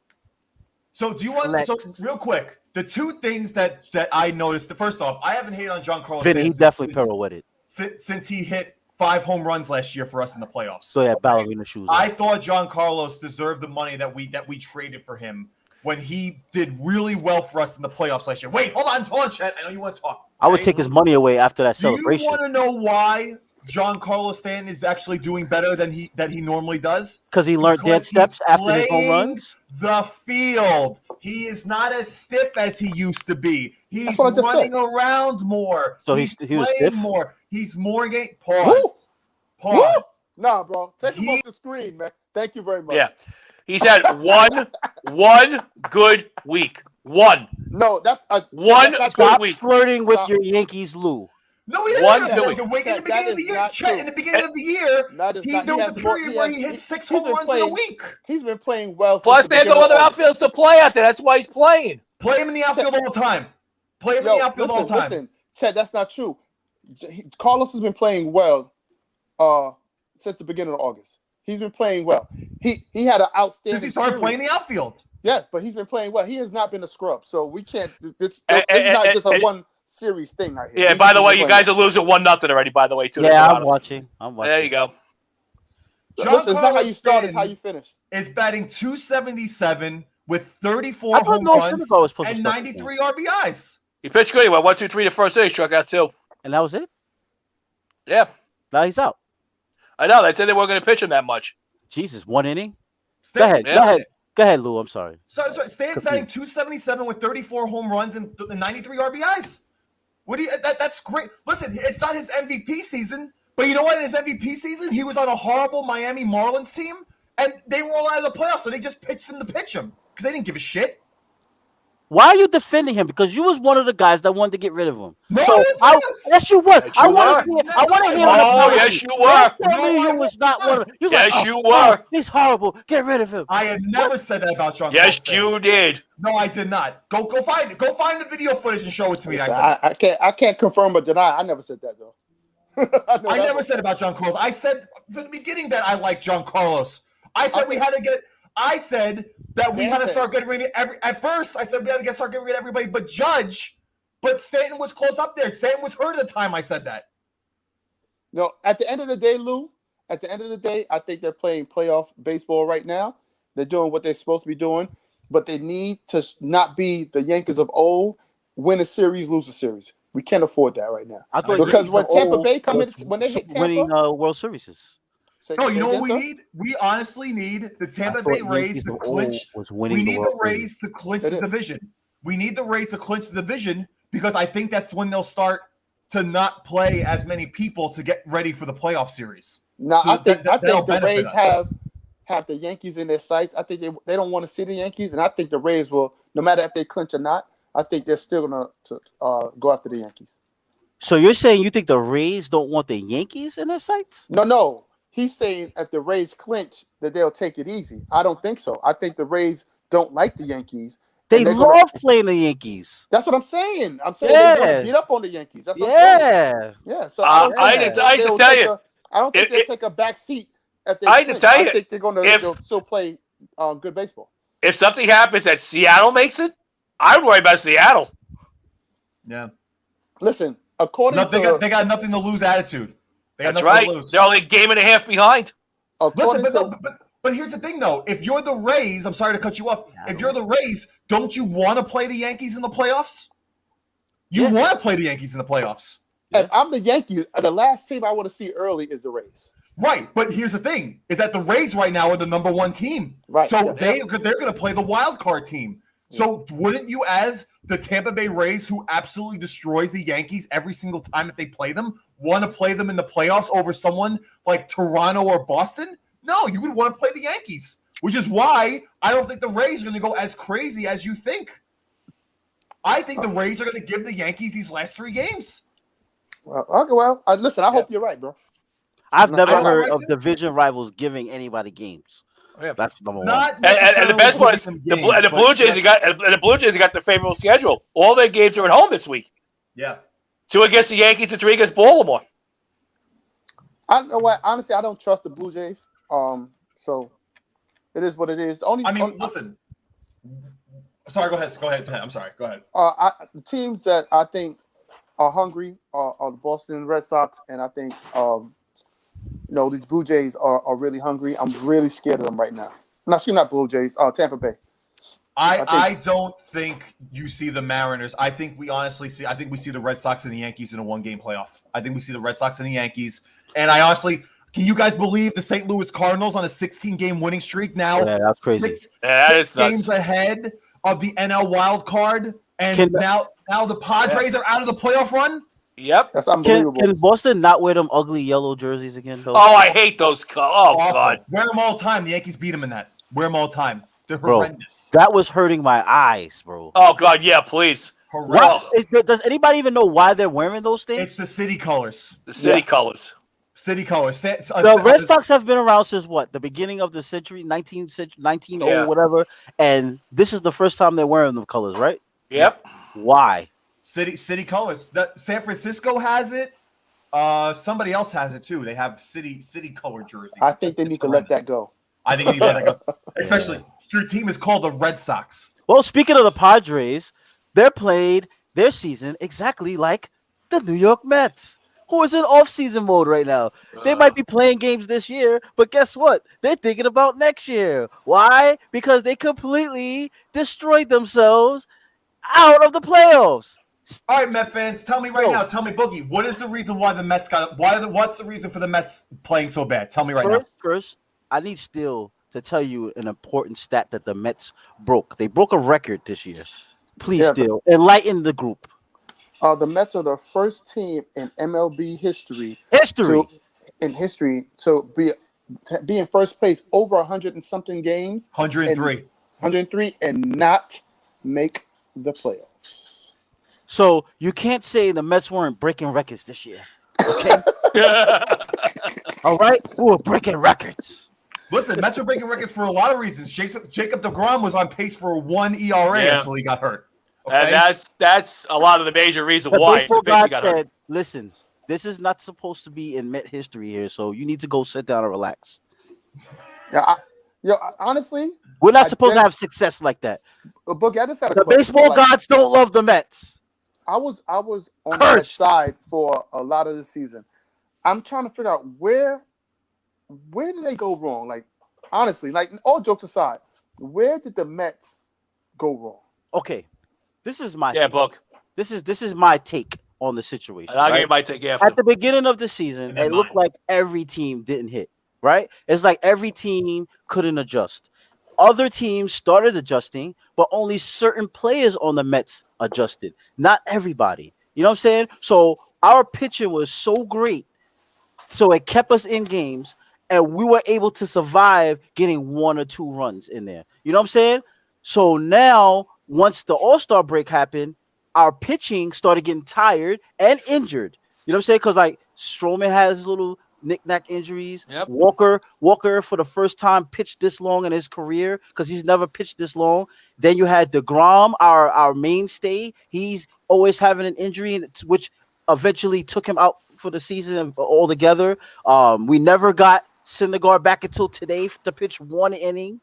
So do you want? Flex. So real quick, the two things that I noticed. First off, I haven't hated on Giancarlo Vinny, he Stanton definitely pirouetted. since he hit 5 home runs last year for us in the playoffs. So yeah, ballerina shoes. I thought John Carlos deserved the money that we traded for him when he did really well for us in the playoffs last year. Wait, hold on, Chet. I know you want to talk. I would okay? take his money away after that Do you celebration. want to know why John Carlos Stanton is actually doing better than he normally does? Because he learned Because dead steps he's after his home playing runs. The field. He is not as stiff as he used to be. He's That's what I just running said. around more. So he's he was playing stiff? more. He's more game. Woo! Pause. Pause. Nah, bro. Take him He- off the screen, man. Thank you very much. Yeah. He's had one good week. One. No, that's One that's not good Stop week. flirting with Stop. your Yankees, Lou. No, he didn't. One No, doing. the way in the That beginning of the is year, not Chet, true. in the beginning of the year, That is not. there He was a has more- period he where has- he hit 6 he's home been runs in a playing- week. He's been playing well. Plus, since the there's no beginning other of August. outfielders to play out there. That's why he's playing. Play him in the outfield all the time. Play him in the outfield all the time. Listen, Chet, that's not true. Carlos has been playing well since the beginning of August. He's been playing well. He had an outstanding. Since he started series. playing the outfield. Yes, but he's been playing well. He has not been a scrub, so we can't. This And- is not and- just a and- one series thing right here. Yeah, He's by the been way, you playing guys well. are losing 1-0 already, by the way, too. Yeah, I'm watching. There you go. Listen, it's not how Carlos you start; it's how Stanton you finish. is batting 277 with 34 I thought home Noah runs Syndergaard was supposed to and start 93 RBIs. He pitched good. He went 1, 2, 3 the first inning, struck out 2. And that was it. Yeah. Now he's out. I know. They said they weren't going to pitch him that much. Jesus, 1 inning. Stanton- Go ahead. Yeah. Go ahead. Go ahead, Lou. I'm sorry. So Stanton's batting 277 with 34 home runs and 93 RBIs. What do you? That's great. Listen, it's not his MVP season, but you know what? In his MVP season, he was on a horrible Miami Marlins team, and they were all out of the playoffs, so they just pitched him to pitch him because they didn't give a shit. Why are you defending him? Because you was one of the guys that wanted to get rid of him. No, So I was I, not. yes, you was. Yes, I you want were. to see. I want to hear. Oh, an apology. yes, you Don't were. tell me No, you was not one of them. You was Yes, like, you oh, were. he's horrible. Get rid of him. I have never said that about John. Yes, Carlos Stanton. you did. No, I did not. Go find it. Go find the video footage and show it to me. Listen, I said. I can't confirm or deny. I never said that though. I never said about John Carlos. I said from the beginning that I like John Carlos. I said we had to get. I said that we had to start getting rid of every. At first, I said we had to start getting rid of everybody but Judge. But Stanton was close up there. Stanton was hurt at the time I said that. No, at the end of the day, Lou. At the end of the day, I think they're playing playoff baseball right now. They're doing what they're supposed to be doing, but they need to not be the Yankees of old. Win a series, lose a series. We can't afford that right now. I thought Because you when was Tampa old Bay come in, with when they hit Tampa, winning World Series. No, you know what again, we sir? need? We honestly need the Tampa I thought Bay Rays Yankees to of clinch. old was winning We the need World the Series. Rays to clinch It the is. division. We need the Rays to clinch the division because I think that's when they'll start to not play as many people to get ready for the playoff series. Now, So I think that'll the benefit Rays us. have the Yankees in their sights. I think they don't want to see the Yankees, and I think the Rays will, no matter if they clinch or not. I think they're still gonna go after the Yankees. So you're saying you think the Rays don't want the Yankees in their sights? No. He's saying if the Rays clinch, that they'll take it easy. I don't think so. I think the Rays don't like the Yankees. They and they're love playing the Yankees. That's what I'm saying. I'm saying they're going Yeah. to beat up on the Yankees. That's what I'm saying. Yeah. Yeah. So I don't I think hate to they'll tell take you. I don't think It- they'll take a back seat if they I hate to clinch. tell I you, think they're going to if- they'll still play good baseball. If something happens that Seattle makes it, I would worry about Seattle. Yeah. Listen, according they to got nothing to lose attitude. They got That's nothing right. to lose. They're only a game and a half behind. according Listen, to but here's the thing, though. If you're the Rays, I'm sorry to cut you off. If you're the Rays, don't you want to play the Yankees in the playoffs? You want to play the Yankees in the playoffs. if I'm the Yankees, the last team I want to see early is the Rays. Right, but here's the thing: is that the Rays right now are the number one team. Right. So they're going to play the wild card team. So wouldn't you, as the Tampa Bay Rays, who absolutely destroys the Yankees every single time that they play them, want to play them in the playoffs over someone like Toronto or Boston? No, you would want to play the Yankees, which is why I don't think the Rays are going to go as crazy as you think. I think the Rays are going to give the Yankees these last 3 games. Well, okay, listen, I hope you're right, bro. I've never I- heard I- of division rivals giving anybody games. Yeah. That's number one. Not And the necessarily best part is giving the them games, but Blue Jays. yes. The Blue Jays got the favorable schedule. All their games are at home this week. Yeah. 2 against the Yankees and 3 against Baltimore. I know what. Honestly, I don't trust the Blue Jays. So it is what it is. Listen. Sorry, go ahead. I'm sorry. Go ahead. The teams that I think are hungry are the Boston Red Sox, and I think these Blue Jays are really hungry. I'm really scared of them right now. Not Blue Jays. Tampa Bay. I don't think you see the Mariners. I think we see the Red Sox and the Yankees in a 1-game playoff. I think we see the Red Sox and the Yankees. And I honestly, can you guys believe the St. Louis Cardinals on a 16-game winning streak now? Yeah, that's crazy. Six games ahead of the NL wild card. And now the Padres are out of the playoff run? Yep. That's unbelievable. Can Boston not wear them ugly yellow jerseys again, though? Oh, I hate those. Oh, Awful. God. Wear them all the time. The Yankees beat them in that. Wear them all the time. They're horrendous. That was hurting my eyes, bro. Oh, God, yeah, please. Horrendous. Does anybody even know why they're wearing those things? It's the city colors. The city colors. City colors. The Red Sox have been around since what? The beginning of the century, 19 Yeah. whatever. And this is the first time they're wearing the colors, right? Yep. Why? City colors. San Francisco has it. Somebody else has it too. They have city color jerseys. I think they need to let that go. I think you need to let that go. Especially your team is called the Red Sox. Well, speaking of the Padres, they played their season exactly like the New York Mets, who is in off-season mode right now. They might be playing games this year, but guess what? They're thinking about next year. Why? Because they completely destroyed themselves out of the playoffs. All right, Met fans, tell me right now. Tell me, Boogie, what is the reason why the Mets got? What's the reason for the Mets playing so bad? Tell me right now. First, I need Steele to tell you an important stat that the Mets broke. They broke a record this year. Please, Steele, enlighten the group. The Mets are the first team in MLB history to be in first place over 100 and something games. 103. 103 and not make the playoffs. So you can't say the Mets weren't breaking records this year. Okay. All right. We were breaking records. Listen, Mets are breaking records for a lot of reasons. Jacob deGrom was on pace for a 1 ERA until he got hurt. Okay? And that's a lot of the major reason why baseball the pitcher god got hurt. said, "Listen, this is not supposed to be in Met history here, so you need to go sit down and relax. Honestly, We're not supposed to have success like that. Boogie, I just had a The question. baseball gods don't love the Mets. I was on the Mets side for a lot of the season. I'm trying to figure out where did they go wrong? Like, honestly, like all jokes aside, where did the Mets go wrong? Okay, this is my Book. This is my take on the situation. And I'll right? give you my take after. At the beginning of the season, it looked like every team didn't hit. Right? It's like every team couldn't adjust. Other teams started adjusting, but only certain players on the Mets adjusted. Not everybody. You know what I'm saying? So our pitching was so great, so it kept us in games, and we were able to survive getting 1 or 2 runs in there. You know what I'm saying? So now, once the All-Star break happened, our pitching started getting tired and injured. You know what I'm saying? Because like Stroman has his little knick-knack injuries. Yep. Walker for the first time pitched this long in his career because he's never pitched this long. Then you had DeGrom, our mainstay. He's always having an injury, which eventually took him out for the season altogether. We never got Syndergaard back until today to pitch 1 inning.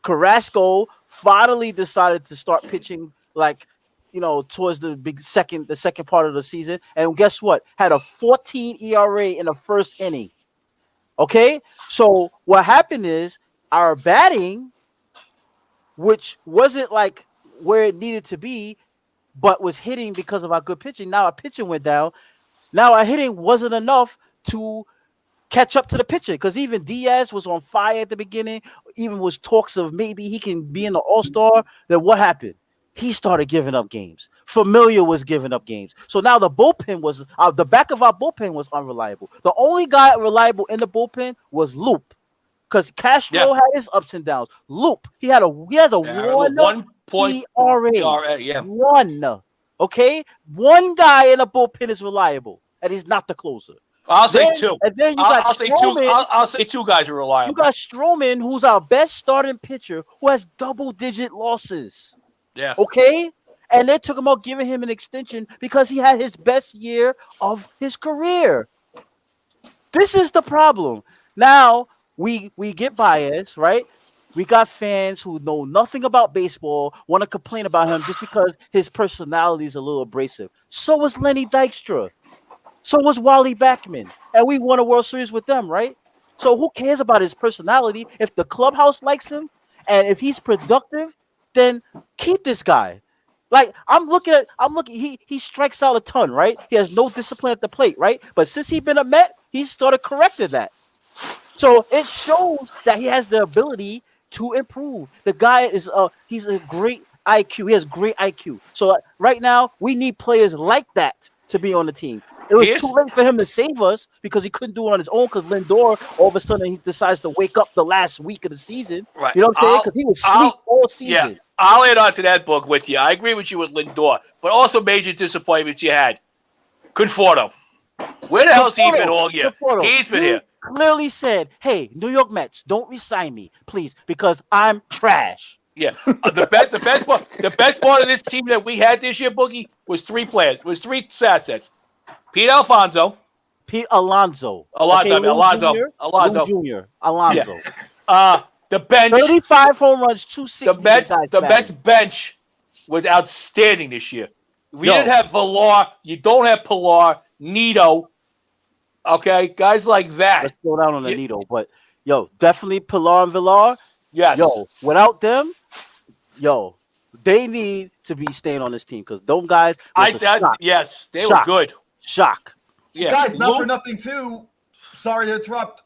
Carrasco finally decided to start pitching like towards the second part of the season. And guess what? Had a 14 ERA in the first inning. Okay, so what happened is our batting, which wasn't like where it needed to be, but was hitting because of our good pitching. Now our pitching went down. Now our hitting wasn't enough to catch up to the pitching, because even Diaz was on fire at the beginning. Even was talks of maybe he can be in the All-Star. Then what happened? He started giving up games. Familiar was giving up games. So now the bullpen was the back of our bullpen was unreliable. The only guy reliable in the bullpen was Loop, because Castro had his ups and downs. Loop, he has a 1 ERA. Yeah. One. Okay, one guy in the bullpen is reliable, and he's not the closer. I'll say two. And then you got Stroman. I'll say two guys are reliable. You got Stroman, who's our best starting pitcher, who has double-digit losses. Yeah. Okay? And they took him out, giving him an extension because he had his best year of his career. This is the problem. Now, we get biased, right? We got fans who know nothing about baseball, want to complain about him just because his personality is a little abrasive. So was Lenny Dykstra. So was Wally Backman. And we won a World Series with them, right? So who cares about his personality? If the clubhouse likes him and if he's productive, then keep this guy. Like, he strikes out a ton, right? He has no discipline at the plate, right? But since he's been a Met, he's started correcting that. So it shows that he has the ability to improve. The guy is he's a great IQ. He has great IQ. So right now we need players like that to be on the team. It was too late for him to save us because he couldn't do it on his own, because Lindor all of a sudden he decides to wake up the last week of the season. Right. You know what I'm saying? Because he was asleep all season. Yeah, I'll add on to that book with you. I agree with you with Lindor, but also major disappointments you had. Conforto. Where the hell has he been all year? Conforto. He's been here. Clearly said, hey, New York Mets, don't resign me, please, because I'm trash. Yeah, the best part of this team that we had this year, Boogie, was three players. Was three assets. Pete Alonso. Alonso. Alonso. Jr. Alonso. Yeah. The bench. 35 home runs, 260. The Mets bench was outstanding this year. We didn't have Villar. You don't have Pilar. Nito. Okay, guys like that. Let's go down on the Nito, but definitely Pilar and Villar. Yes. Without them, they need to be staying on this team, because those guys. Yes, they were good. Shock. Yeah, guys, not for nothing too. Sorry to interrupt.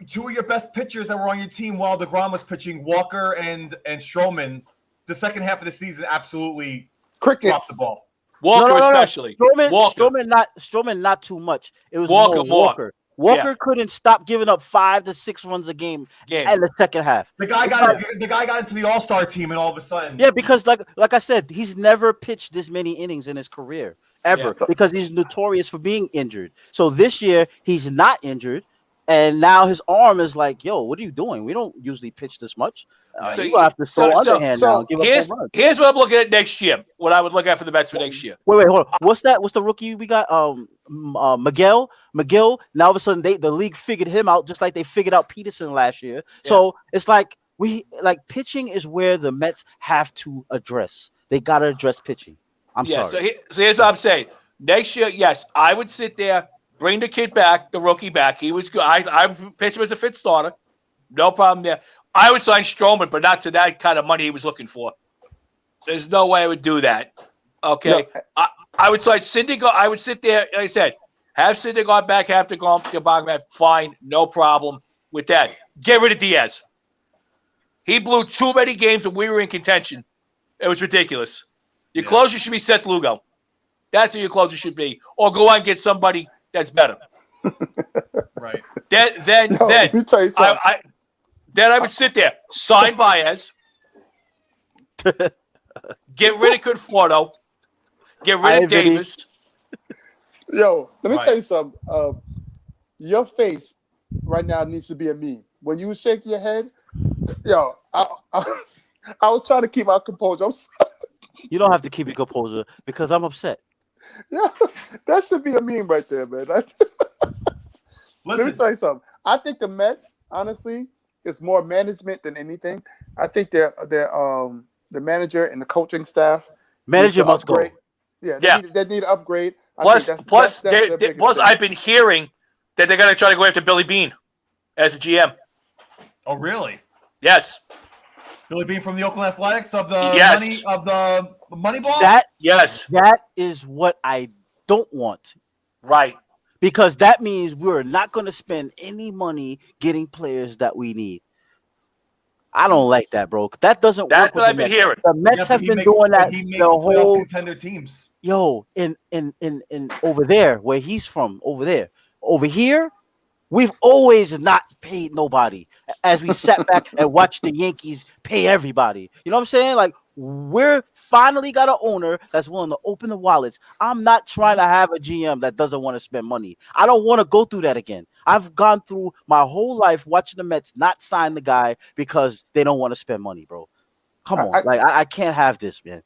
Two of your best pitchers that were on your team while DeGrom was pitching, Walker and Stroman, the second half of the season absolutely dropped the ball. Walker especially. Stroman not too much. It was Walker. Walker couldn't stop giving up 5 to 6 runs a game in the second half. The guy got into the All-Star team, and all of a sudden, because like I said, he's never pitched this many innings in his career ever, because he's notorious for being injured. So this year he's not injured, and now his arm is like, what are you doing? We don't usually pitch this much. So you have to throw underhand now. Here's what I'm looking at next year. What I would look at for the Mets for next year. Wait, hold on. What's that? What's the rookie we got? Miguel. Now all of a sudden the league figured him out, just like they figured out Peterson last year. Yeah. So it's like pitching is where the Mets have to address. They got to address pitching. I'm sorry. So here's what I'm saying. Next year, yes, I would sit there, bring the kid back, the rookie back. He was good. I pitched him as a fit starter. No problem there. I would sign Stroman, but not to that kind of money he was looking for. There's no way I would do that. Okay. No. I would sign Syndergaard. I would sit there, like I said, have Syndergaard back, have to go back. Fine. No problem with that. Get rid of Diaz. He blew too many games when we were in contention. It was ridiculous. Your closer should be Seth Lugo. That's who your closer should be. Or go out and get somebody that's better. Right. Then let me tell you something. Then I would sit there, sign Baez, get rid of Conforto, get rid of Davis. Let me tell you something. Your face right now needs to be a meme. When you shake your head, I was trying to keep my composure. I'm sorry. You don't have to keep your composure because I'm upset. Yeah, that should be a meme right there, man. Let me tell you something. I think the Mets, honestly, it's more management than anything. I think the manager and the coaching staff Manager must go. upgrade. Yeah, they need to upgrade. Plus, their biggest thing. I've been hearing that they're going to try to go after Billy Bean as a GM. Oh, really? Yes. Billy Bean from the Oakland Athletics of the Yes. Moneyball? That is what I don't want. Right. Because that means we're not going to spend any money getting players that we need. I don't like that, bro. That doesn't work. That's what I've been hearing. The Mets have been doing that He the whole contender teams. Yo, in over there where he's from, over here, we've always not paid nobody. As we sat back and watched the Yankees pay everybody, you know what I'm saying? Like we're finally got an owner that's willing to open the wallets. I'm not trying to have a GM that doesn't want to spend money. I don't want to go through that again. I've gone through my whole life watching the Mets not sign the guy because they don't want to spend money, bro. Come on, I can't have this, man.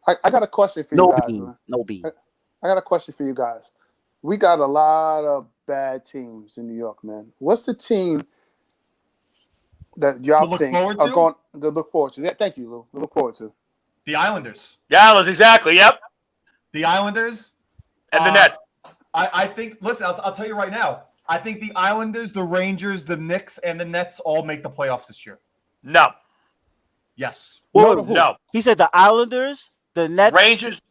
I got a question for you guys. Man. No bean. I got a question for you guys. We got a lot of bad teams in New York, man. What's the team that y'all think are going to look forward to? Yeah, thank you, Lou. Look forward to the Islanders. The Islanders, exactly. Yep. The Islanders and the Nets. I think. Listen, I'll tell you right now. I think the Islanders, the Rangers, the Knicks, and the Nets all make the playoffs this year. No. Yes. No. He said the Islanders, the Nets, Rangers.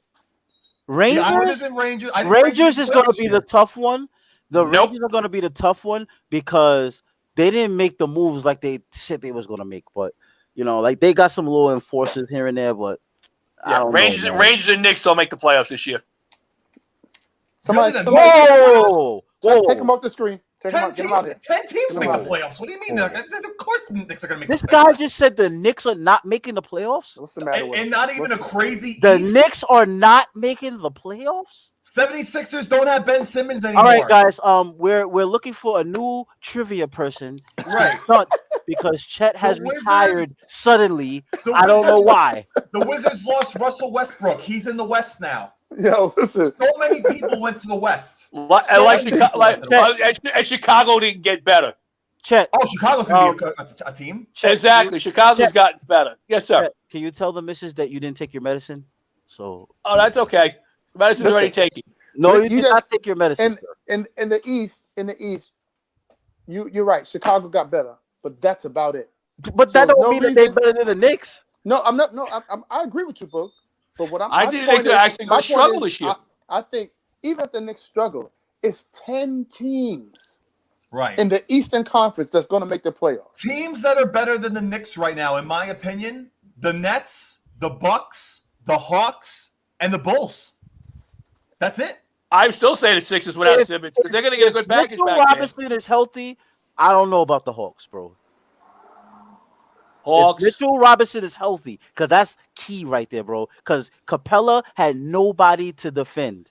The Islanders and Rangers. Rangers is going to be the tough one. The Rangers are going to be the tough one because they didn't make the moves like they said they was going to make. But you know, like they got some little enforcers here and there. But I don't know. Rangers and Knicks don't make the playoffs this year. Whoa! Take them off the screen. 10 teams make the playoffs. What do you mean? Of course the Knicks are going to make the playoffs. This guy just said the Knicks are not making the playoffs? What's the matter with and not even a crazy The East. Knicks are not making the playoffs? 76ers don't have Ben Simmons anymore. All right, guys. We're looking for a new trivia person. Right. Because Chet has retired suddenly. I don't know why. The Wizards lost Russell Westbrook. He's in the West now. Yo, listen. So many people went to the West. And Chicago didn't get better. Chet. Oh, Chicago's going to be a team? Chet, exactly. Chicago's gotten better. Yes, sir. Chet, can you tell the missus that you didn't take your medicine? Oh, that's okay. Medicine's already taken. No, you did not take your medicine. In the East, you're right. Chicago got better, but that's about it. But that don't mean that they're better than the Knicks. No, I'm not. No, I agree with you, Boog. But what I didn't think they're actually going to struggle this year. I think even if the Knicks struggle, it's 10 teams right in the Eastern Conference that's going to make the playoffs. Teams that are better than the Knicks right now, in my opinion, the Nets, the Bucks, the Hawks, and the Bulls. That's it. I'm still saying the Sixers without Simmons because they're going to get a good package back there. Robinson is healthy. I don't know about the Hawks, bro. Hawks. If Mitchell Robinson is healthy, because that's key right there, bro. Because Capella had nobody to defend.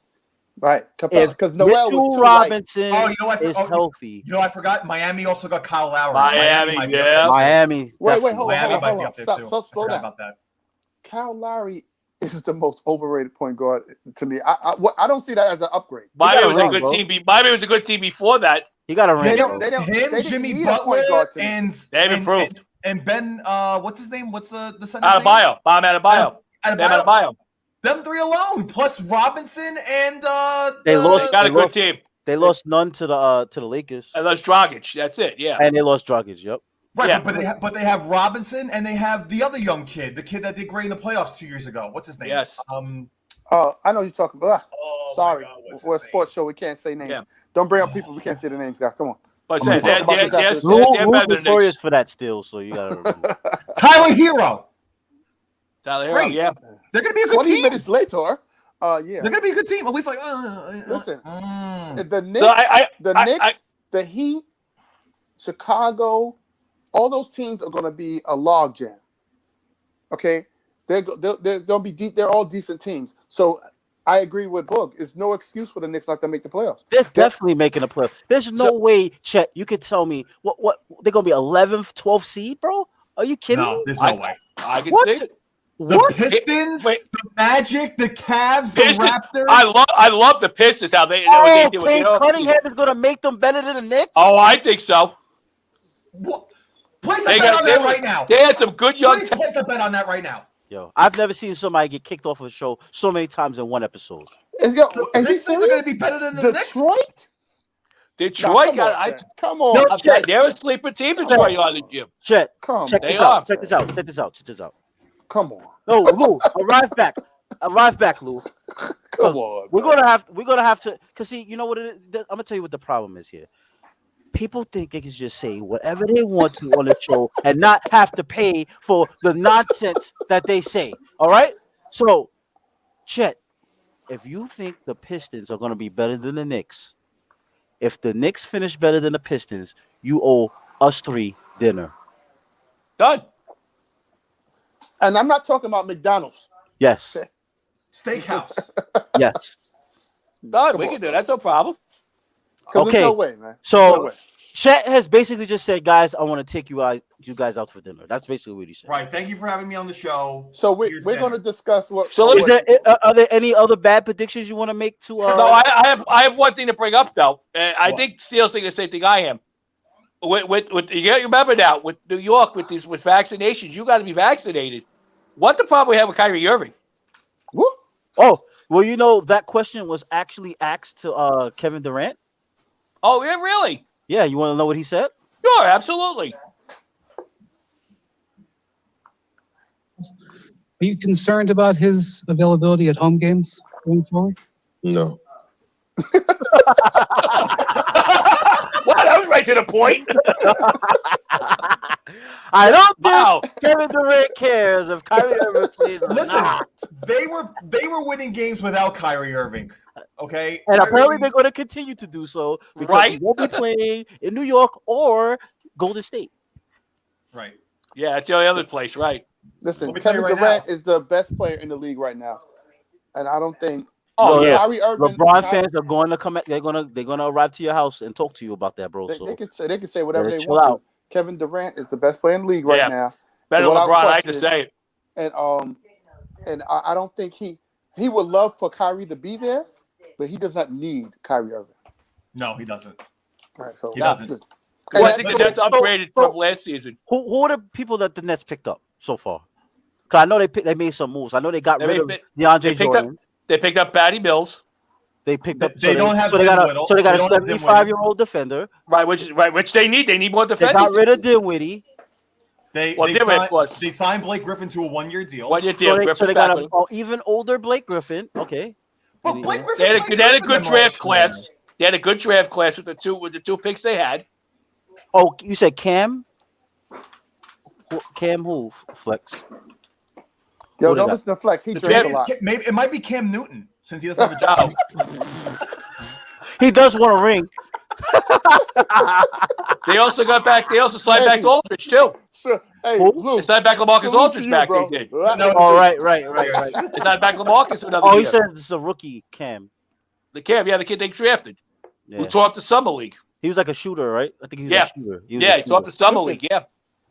Right. Because Noel was too Robinson is healthy. You know, I forgot. Miami also got Kyle Lowry. Miami. Wait, hold on. Stop. Slow down. About that. Kyle Lowry is the most overrated point guard to me. I don't see that as an upgrade. Miami was a good team. Miami was a good team before that. He got a ring. Him, Jimmy Butler, and they've improved. And Ben, what's his name? What's the son's name? Adebayo. Them three alone, plus Robinson and they got a good team. They lost none to the Lakers. And lost Dragic. That's it. Yeah. And they lost Dragic. Yep. Right, yeah. but they have Robinson and they have the other young kid, the kid that did great in the playoffs 2 years ago. What's his name? Yes. I know you're talking about. Sorry, we're a sports show. We can't say names. Yeah. Don't bring up people we can't say the names, guys. Come on. But they're better notorious for that still, so you gotta remember. Tyler Hero, yeah. They're gonna be a good 20 team. minutes later, yeah. They're gonna be a good team. At least like listen. The Knicks, the Heat, Chicago, all those teams are gonna be a logjam. Okay? They're gonna be deep, they're all decent teams. So I agree with Boog. It's no excuse for the Knicks not to make the playoffs. They're definitely making the playoffs. There's no way, Chet, you could tell me what they're gonna be 11th, 12th seed, bro? Are you kidding me? There's no way. I can see it. The Pistons, the Magic, the Cavs, the Raptors. I love the Pistons. How they Cunningham is gonna make them better than the Knicks. Oh, I think so. Place a bet on that right now. They had some good young. Please place a bet on that right now. Yo, I've never seen somebody get kicked off of a show so many times in one episode. Is The he Knicks are going serious? to be better than the Knicks. Detroit? Detroit Nah, got. come on. I'm telling you, they're a sleeper team. Detroit on the gym. Chet, Come check on. this They out. are. Check this out. Check this out. Check this out. Come on. No, Lou, arrive back. Arrive back, Lou. Come on. We're man. gonna have to, cause see, you know what it is? I'm gonna tell you what the problem is here. People think they can just say whatever they want to on the show and not have to pay for the nonsense that they say. All right. So, Chet, if you think the Pistons are gonna be better than the Knicks, if the Knicks finish better than the Pistons, you owe us 3 dinner. Done. And I'm not talking about McDonald's. Yes. Steakhouse. Yes. Done. Come We on. can do that. That's no problem. 'Cause Okay. There's no way, man. So- There's no way. Chet has basically just said, guys, I want to take you guys out for dinner. That's basically what he said. Right. Thank you for having me on the show. So Here's we're dinner. going to discuss what. So let me- Is there are there any other bad predictions you want to make to No, I have one thing to bring up though. I What? think Steele's thinking the same thing I am. With you remember now with New York with vaccinations, you got to be vaccinated. What the problem we have with Kyrie Irving? Woo. Oh, well, you know that question was actually asked to Kevin Durant. Oh yeah, really? Yeah, you want to know what he said? Sure, absolutely. Are you concerned about his availability at home games going forward? No. Wow, that was right to the point. I don't think Wow. Kevin Durant cares if Kyrie Irving plays or Listen, not. they were winning games without Kyrie Irving. Okay. And apparently Kyrie- they're going to continue to do so because Right. he won't be playing in New York or Golden State. Right. Yeah, it's the only other place, right? Listen, Let me tell you Kevin right Durant now. is the best player in the league right now. And I don't think Oh No, yeah. Kyrie Irving. LeBron fans are going to come. They're gonna arrive to your house and talk to you about that, bro. They, So they can say whatever better they chill want out. to. Kevin Durant is the best player in the league right Yeah. now. Better Without LeBron, I hate to question. say it. And I don't think he would love for Kyrie to be there, but he does not need Kyrie Irving. No, he doesn't. All right, so He doesn't. just- Well, I and think that's- the Nets upgraded from last season. who are the people that the Nets picked up so far? Because I know they made some moves. I know they got They rid made of pi- DeAndre they picked up- Jordan. They picked up Batty Mills, They picked up. They don't have so they got Dinwiddie. a They don't have 75-year-old defender. right? Which they need. They need more They defenders. got rid of Dinwiddie. They Well, Dinwiddie, of course. they signed Blake Griffin to a 1-year deal. What you So deal? they, Griffin's got back an with him. even older Blake Griffin. Okay. But Blake Griffin They had played a better good than draft last class. year. They had a good draft class with the two picks they had. Oh, you said Cam? Cam who? Flex. Yo, Who they don't got? listen to Flex. He The drinks a Maybe, lot. maybe it might be Cam Newton since he doesn't have a job. He does want a ring. They also got back. They also signed back to Aldridge too. So, hey, Who? Lou, They signed back LaMarcus salute to Aldridge you, back. bro. They did. No, Oh, right. Right. Yes. They signed back LaMarcus for another Oh, year. he said it's a rookie, Cam. The kid they drafted, Yeah. who tore up the summer league. He was like a shooter, right? I think he was Yeah. a shooter. He Tore up the summer Listen. league. Yeah,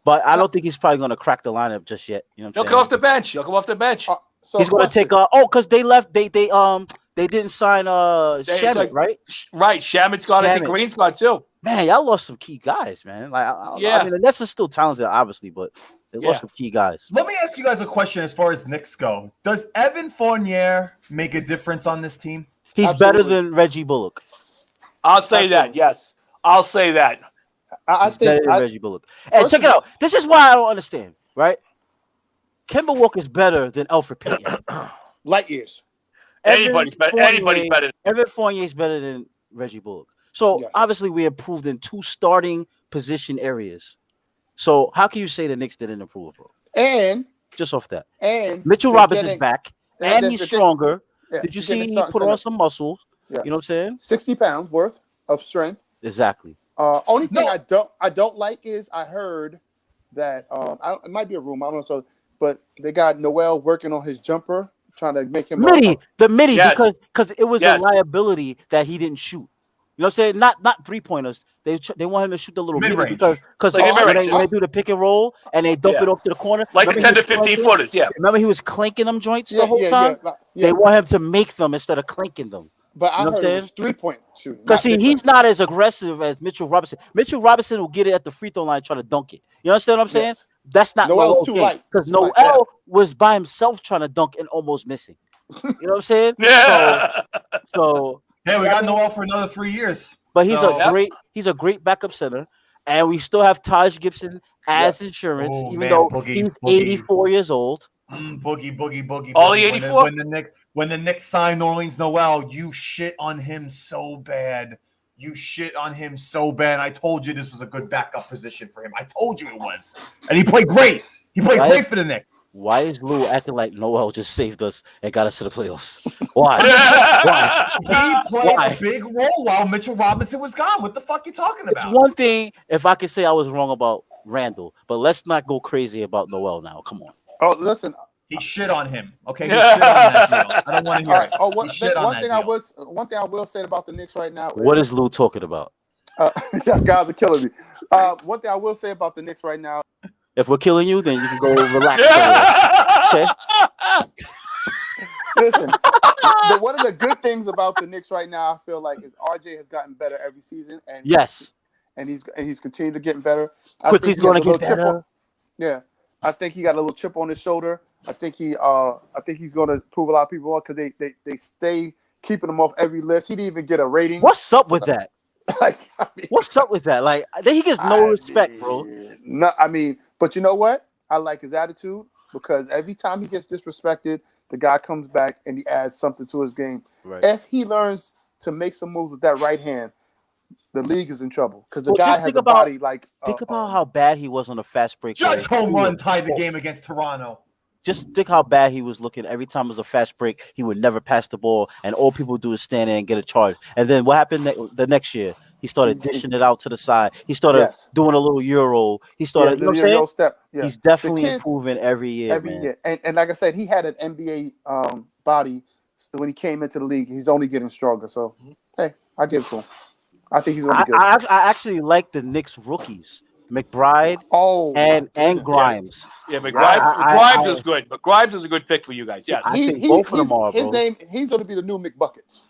But I don't think he's probably going to crack the lineup just yet. You know what he'll I'm come saying? off the bench. He'll come off the bench. So He's going to question. take because they left. They didn't sign Shamit, like- right? Right, Shaman's gone. I think Shaman. Green's gone too. Man, y'all lost some key guys, man. Like, I don't know. Yeah. I mean, the Nets are still talented, obviously, but they Yeah. lost some key guys. Let me ask you guys a question as far as Knicks go. Does Evan Fournier make a difference on this team? He's Absolutely. better than Reggie Bullock. I'll say that. Absolutely. Yes, I'll say that. I He's better think than Reggie Bullock. And first check of it out. This is why I don't understand, right? Kemba Walker's better than Alfred Payton. light years. Anybody's better. Fournier- Anybody's better. Evan Fournier is better than Reggie Bullock. So Yes. obviously we improved in 2 starting position areas. So how can you say the Knicks didn't improve, bro? And Just off that. they're Mitchell Robinson's getting- back, they're- and they're he's getting- stronger. yeah, Did you he's see getting he starting put on center. some muscle? Yes. You know what I'm saying? 60 pounds worth of strength. Exactly. Only thing No. I don't like is I heard that it might be a rumor, I don't know, but they got Noel working on his jumper, trying to make him The midi, Yes. because it was Yes. a liability that he didn't shoot. You know what I'm saying? Not 3-pointers. They want him to shoot the little midi Mid-range. because Like a when mid-range, they do the pick and roll and they dump Yeah. it off to the corner, Like the remember 10 he to was 15 clanking? footers. Yeah. Remember he was clanking them joints Yeah, the whole yeah, time. yeah. They want him to make them instead of clanking them. But I You know what heard I'm it was 3-point shooting. Because not see, big he's one. not as aggressive as Mitchell Robinson. Mitchell Robinson will get it at the free throw line, try to dunk it. You understand what I'm saying? Yes. that's not Noel's Noel's too game light. because Too light. Noel was by himself trying to dunk and almost missing. You know what I'm saying? Yeah. So Hey, we got Noel for another 3 years. but he's So- a great backup center, and we still have Taj Gibson as insurance, Oh, even man, though Boogie, he's Boogie. 84 years old. Boogie. All the When 84? when the Knicks signed Orleans Noel, you shit on him so bad. You shit on him so bad. I told you this was a good backup position for him. I told you it was. And he played great. He played great for the Knicks. Why is Lou acting like Noel just saved us and got us to the playoffs? Why? Why? He played Why? a big role while Mitchell Robinson was gone. What the fuck you talking It's about? one thing if I could say I was wrong about Randall, but let's not go crazy about Noel now. Come on. Oh, listen. He shit on him. Okay, he shit on that deal. I don't want to hear All right. it. Oh, He one shit on that thing deal. one thing I will say about the Knicks right now. What is Lou talking about? Yeah, guys are killing me. One thing I will say about the Knicks right now. If we're killing you, then you can go relax. Okay. Listen, one of the good things about the Knicks right now, I feel like, is RJ has gotten better every season, and Yes. he's continued to get better. Quickly's he has going a to get little chip better. yeah, I think he got a little chip on his shoulder. I think he's going to prove a lot of people wrong because they stay keeping him off every list. He didn't even get a rating. What's up with that? Like, I mean, What's up with that? Like, he gets no respect, bro. No, but you know what? I like his attitude because every time he gets disrespected, the guy comes back and he adds something to his game. Right. If he learns to make some moves with that right hand, the league is in trouble because the Well, guy just has think a about- body like. Think about how bad he was on the fast break. Judge where home he run would- tied the game against Toronto. Just think how bad he was looking every time it was a fast break. He would never pass the ball, and all people do is stand there and get a charge. And then what happened the next year? He started dishing it out to the side. He started doing a little euro. He started. You know what I'm saying? Step. Yeah. He's definitely The kid- improving every year, man. year. And like I said, he had an NBA body when he came into the league. He's only getting stronger. So hey, I give it to him. I think he's going to be good. I actually like the Knicks rookies, McBride and Grimes. Yeah, but Grimes is good. But Grimes is a good pick for you guys. Yes, I think both of them are, his bro. name. He's going to be the new McBuckets.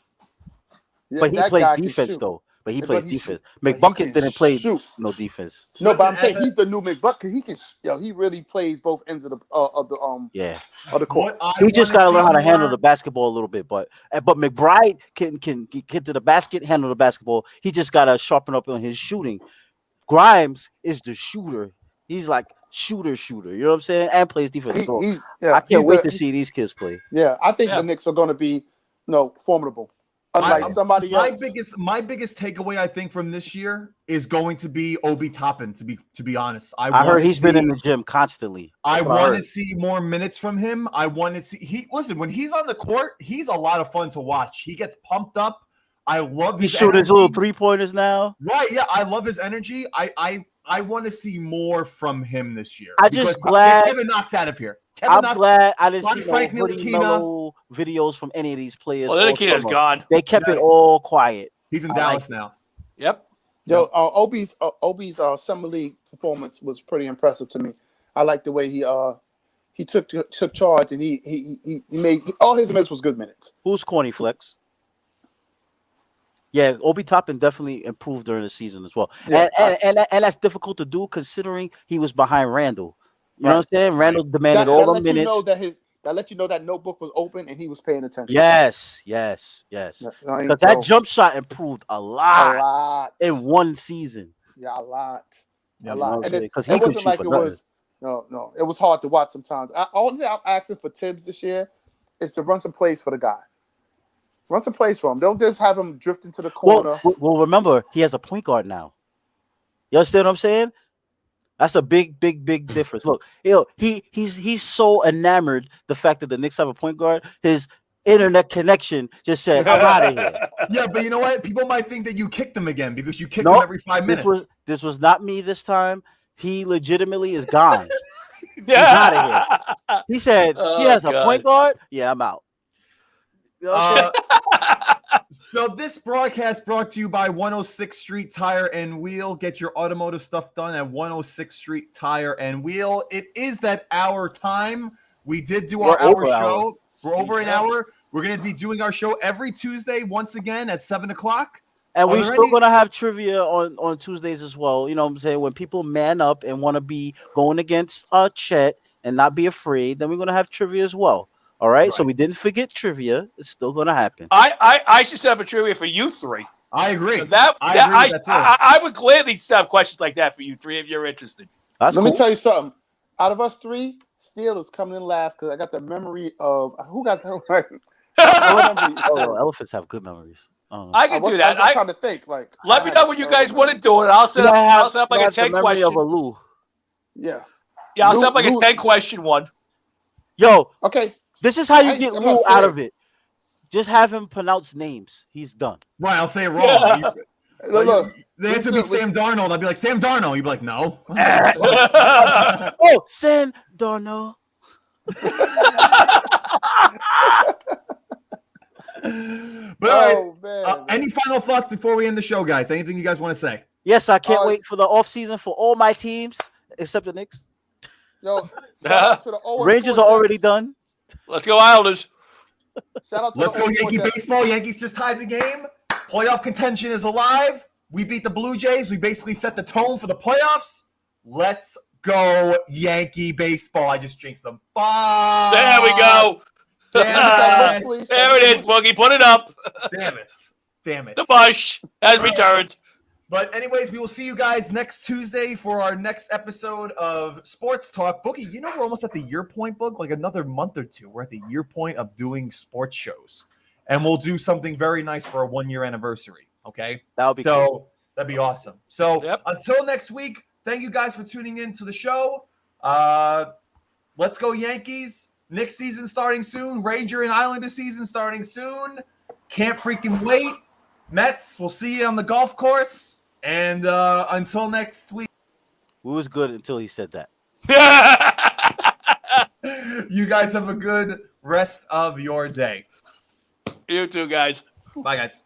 Yeah, But he that plays guy can defense shoot. though. But he But plays he defense. but he McBuckets can didn't play shoot. no defense. No, but I'm Listen, saying he's the new McBucket. He can, he really plays both ends of the Yeah. of the court. He just got to learn how to handle the basketball a little bit, but McBride can get to the basket, handle the basketball. He just got to sharpen up on his shooting. Grimes is the shooter. He's like shooter. You know what I'm saying? And plays defense. So I can't wait to see these kids play. Yeah, I think the Knicks are going to be formidable. Unlike somebody else. My biggest takeaway, I think, from this year is going to be Obi Toppin. To be honest, I heard he's been in the gym constantly. I want to see more minutes from him. I want to see when he's on the court, he's a lot of fun to watch. He gets pumped up. I love his He's shooting his energy. little 3-pointers now. Right? Yeah, I love his energy. I want to see more from him this year. I'm just glad Kevin Knox out of here. I'm glad I didn't see Frank no Hoodie Ntilikina. Mellow videos from any of these players. Well, Ntilikina's gone. They kept it all quiet. He's in I Dallas like now. Yep. Yo, Obi's summer league performance was pretty impressive to me. I like the way he took charge and he made all his minutes was good minutes. Who's corny flex? Yeah, Obi Toppin definitely improved during the season as well. Yeah, and that's difficult to do considering he was behind Randall. You know what I'm saying? Randall demanded all the minutes. That let you know that notebook was open and he was paying attention. Yes. Because that jump shot improved a a lot lot in one season. Yeah, a lot. Yeah, A lot. And because it he could wasn't shoot like for it nothing. was. No. It was hard to watch sometimes. All that I'm asking for Tibbs this year is to run some plays for the guy. Run some plays for him. Don't just have him drift into the corner. Well, remember, he has a point guard now. You understand what I'm saying? That's a big difference. Look, he's so enamored the fact that the Knicks have a point guard. His internet connection just said, "I'm out of here." Yeah, but you know what? People might think that you kicked him again because you kick him every 5 minutes. This was not me this time. He legitimately is gone. He's out of here. He said he has a point guard. Yeah, I'm out. You know what I'm saying? So this broadcast brought to you by 106th Street Tire and Wheel. Get your automotive stuff done at 106th Street Tire and Wheel. It is that hour time. We did do our hour show. We're over an hour. We're going to be doing our show every Tuesday once again at 7 o'clock. And Are we're there still any- gonna have trivia on Tuesdays as well. You know what I'm saying? When people man up and want to be going against Chet and not be afraid, then we're gonna have trivia as well. All right. So Right. we didn't forget trivia. It's still gonna happen. I should set up a trivia for you three. I agree. I agree with that too. I would gladly set up questions like that for you three if you're interested. That's Let cool. me tell you something. Out of us three, Steele is coming in last because I got the memory of who got the right. Oh, elephants have good memories. I can do that. I'm trying to think. Like, Let me know when you guys want to do it. I'll set up like a 10 question. Of a Lou. Yeah. Yeah, I'll set up like a 10 question one. Yo. Okay. This is how you get Lou out of it. Just have him pronounce names. He's done. Right, I'll say it wrong. Yeah. Look, the answer would be Sam Darnold. I'd be like, Sam Darnold. You'd be like, no. Oh, Sam Darnold. But all right, any final thoughts before we end the show, guys? Anything you guys want to say? Yes, I can't wait for the offseason for all my teams except the Knicks. Yo, shout out to the Rangers are already done. Let's go Islanders. Shout out to Let's go Yankee baseball. Yankees just tied the game. Playoff contention is alive. We beat the Blue Jays. We basically set the tone for the playoffs. Let's go Yankee baseball. I just jinxed them. Bye. There we go. Damn it. There it is, Boogie. Put it up. Damn it. Damn it. The Bush has returned. But anyways, we will see you guys next Tuesday for our next episode of Sports Talk. Boogie, you know we're almost at the year point, Boog. Like another month or two. We're at the year point of doing sports shows. And we'll do something very nice for a 1-year anniversary. Okay? That'll be cool. That'd be awesome. So until next week, thank you guys for tuning in to the show. Let's go Yankees. Knicks season starting soon. Ranger and Islander season starting soon. Can't freaking wait. Mets, we'll see you on the golf course. And until next week. We was good until he said that. You guys have a good rest of your day. You too, guys. Bye, guys.